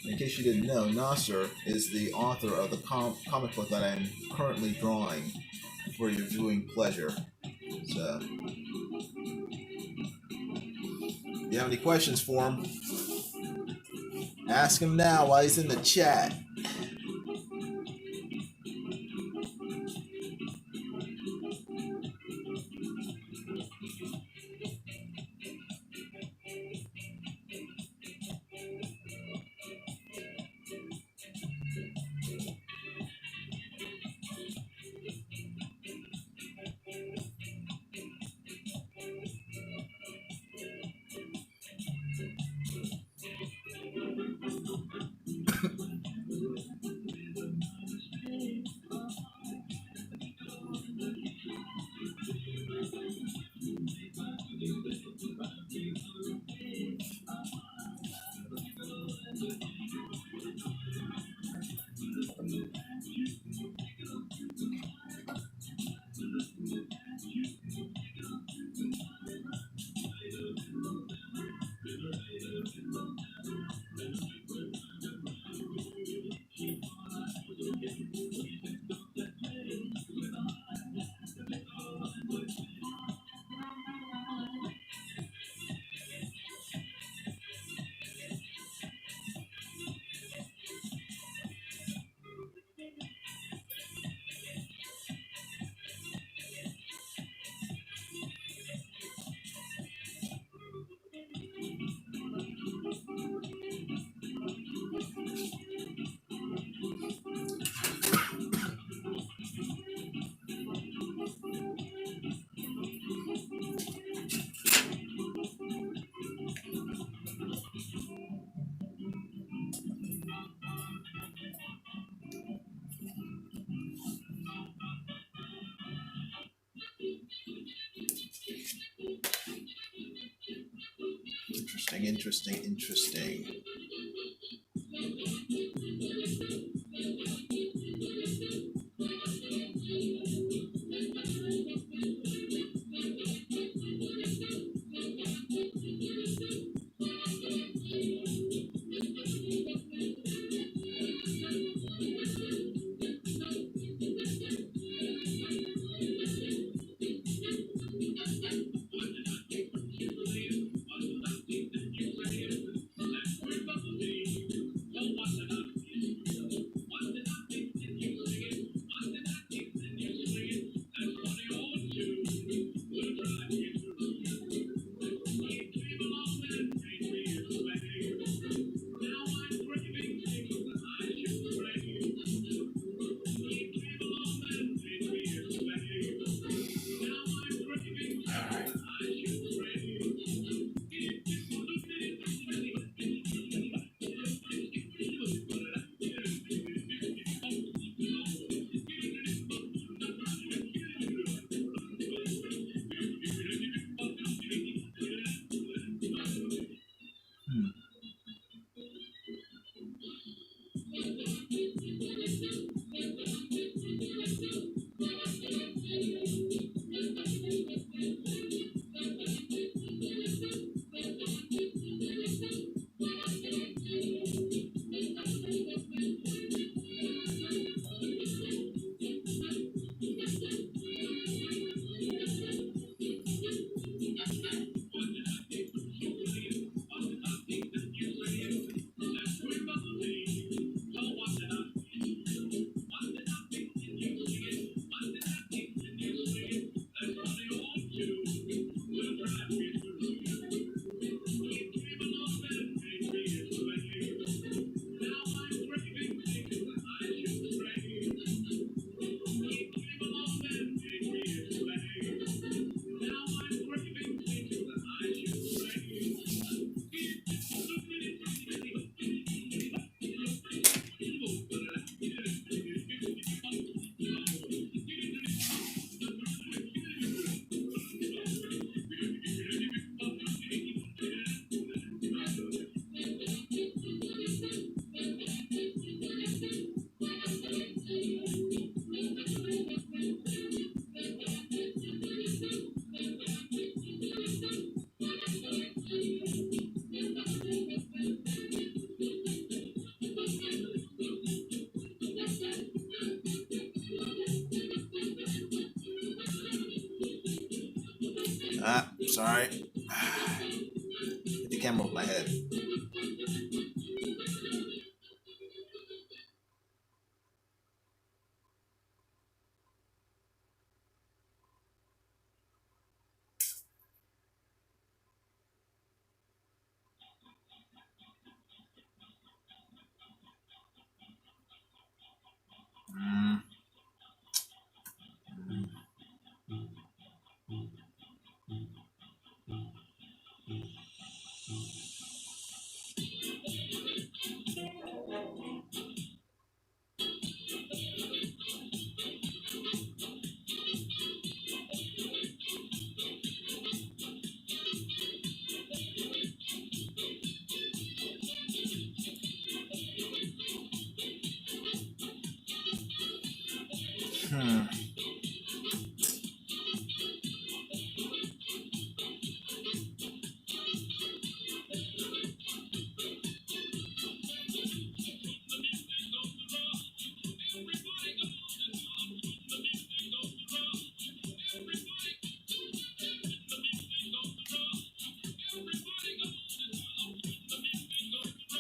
In case you didn't know, Nasser is the author of the comic book that I am currently drawing for your viewing pleasure. So, if you have any questions for him, ask him now while he's in the chat. Interesting. Hmm. Sorry. Hit the camera with my head. Mm. Hmm.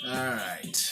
All right.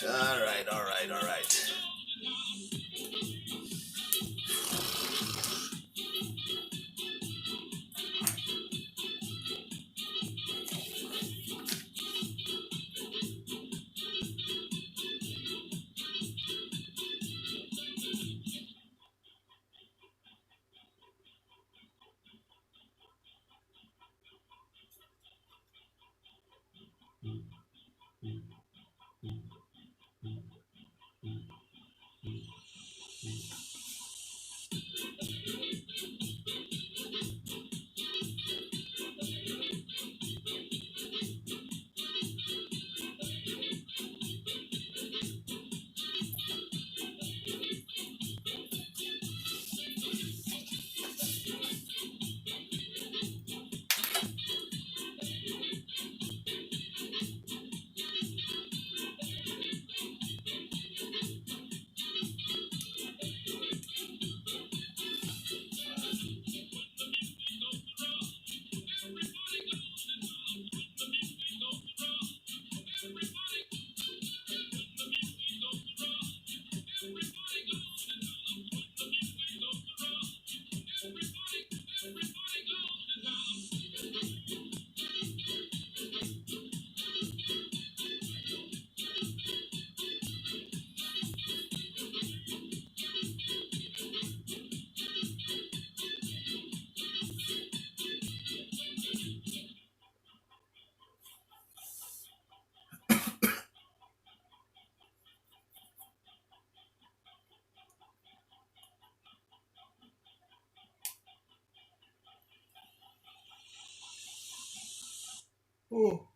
Oh.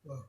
Oh.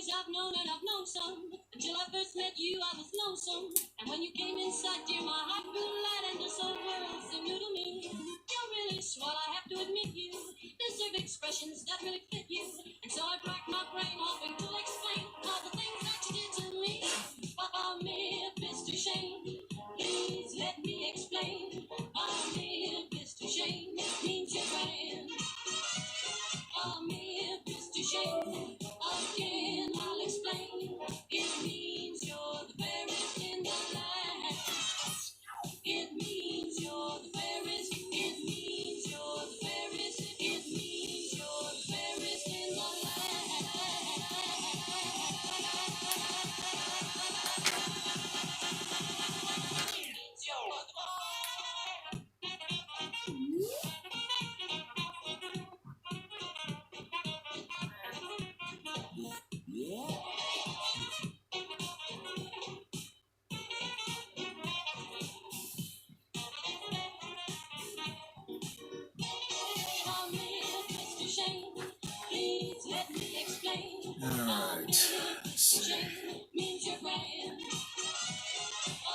I've known and I've known some. Until I first met you, I was lonesome. And when you came inside, dear, my heart grew light and this whole world seemed new to me. You're really swell, I have to admit you deserve expressions that really fit you. And so I racked my brain hoping to explain all the things that you did to me. Oh, Mr. Shane, please let me explain. Oh, Mr. Shane, means your brand. Oh, Mr. Shane, again I'll explain. It means you're the fairest in the land. It means you're the fairest. It means you're the fairest. It means you're the fairest in the land. Oh, Mr. Shane, please let me explain. All right. Let's see. Means your brand.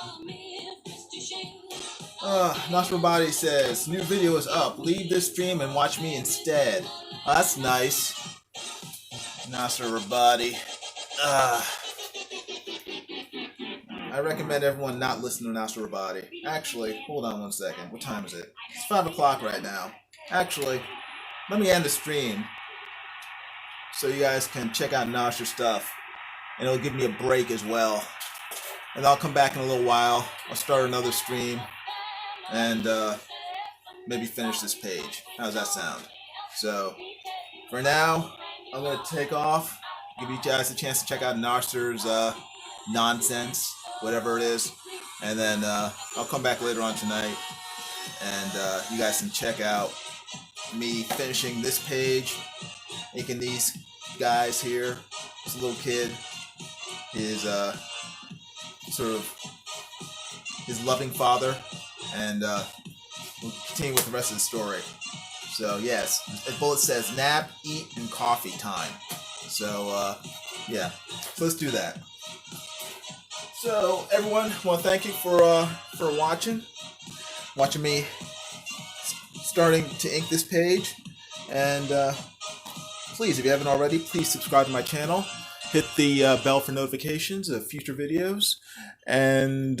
Oh, Mr. Shane. Nasser Rabadi says, new video is up. Leave this stream and watch me instead. Oh, that's nice. Nasser Rabadi. I recommend everyone not listen to Nasser Rabadi. Actually, hold on one second. What time is it? It's 5 o'clock right now. Actually, let me end the stream so you guys can check out Nasser's stuff. And it'll give me a break as well. And I'll come back in a little while. I'll start another stream and maybe finish this page. How's that sound? So, for now, I'm going to take off. Give you guys a chance to check out Nasser's nonsense, whatever it is. And then I'll come back later on tonight. And you guys can check out me finishing this page. Making these guys here. This little kid. His sort of his loving father, and we'll continue with the rest of the story. So yes, the bullet says nap, eat, and coffee time. So yeah, so let's do that. So everyone, I want to thank you for watching me starting to ink this page, and please, if you haven't already, please subscribe to my channel. Hit the bell for notifications of future videos, and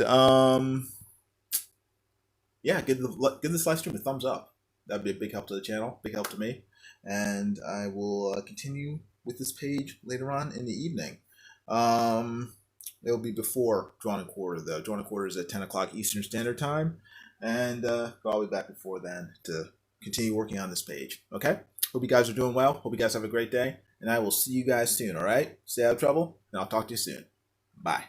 yeah, give this live stream a thumbs up. That'd be a big help to the channel, big help to me, and I will continue with this page later on in the evening. It'll be before Drawn and Quarter though. Drawn and Quarter is at 10 o'clock Eastern Standard Time, and I'll be back before then to continue working on this page. Okay. Hope you guys are doing well. Hope you guys have a great day. And I will see you guys soon, all right? Stay out of trouble, and I'll talk to you soon. Bye.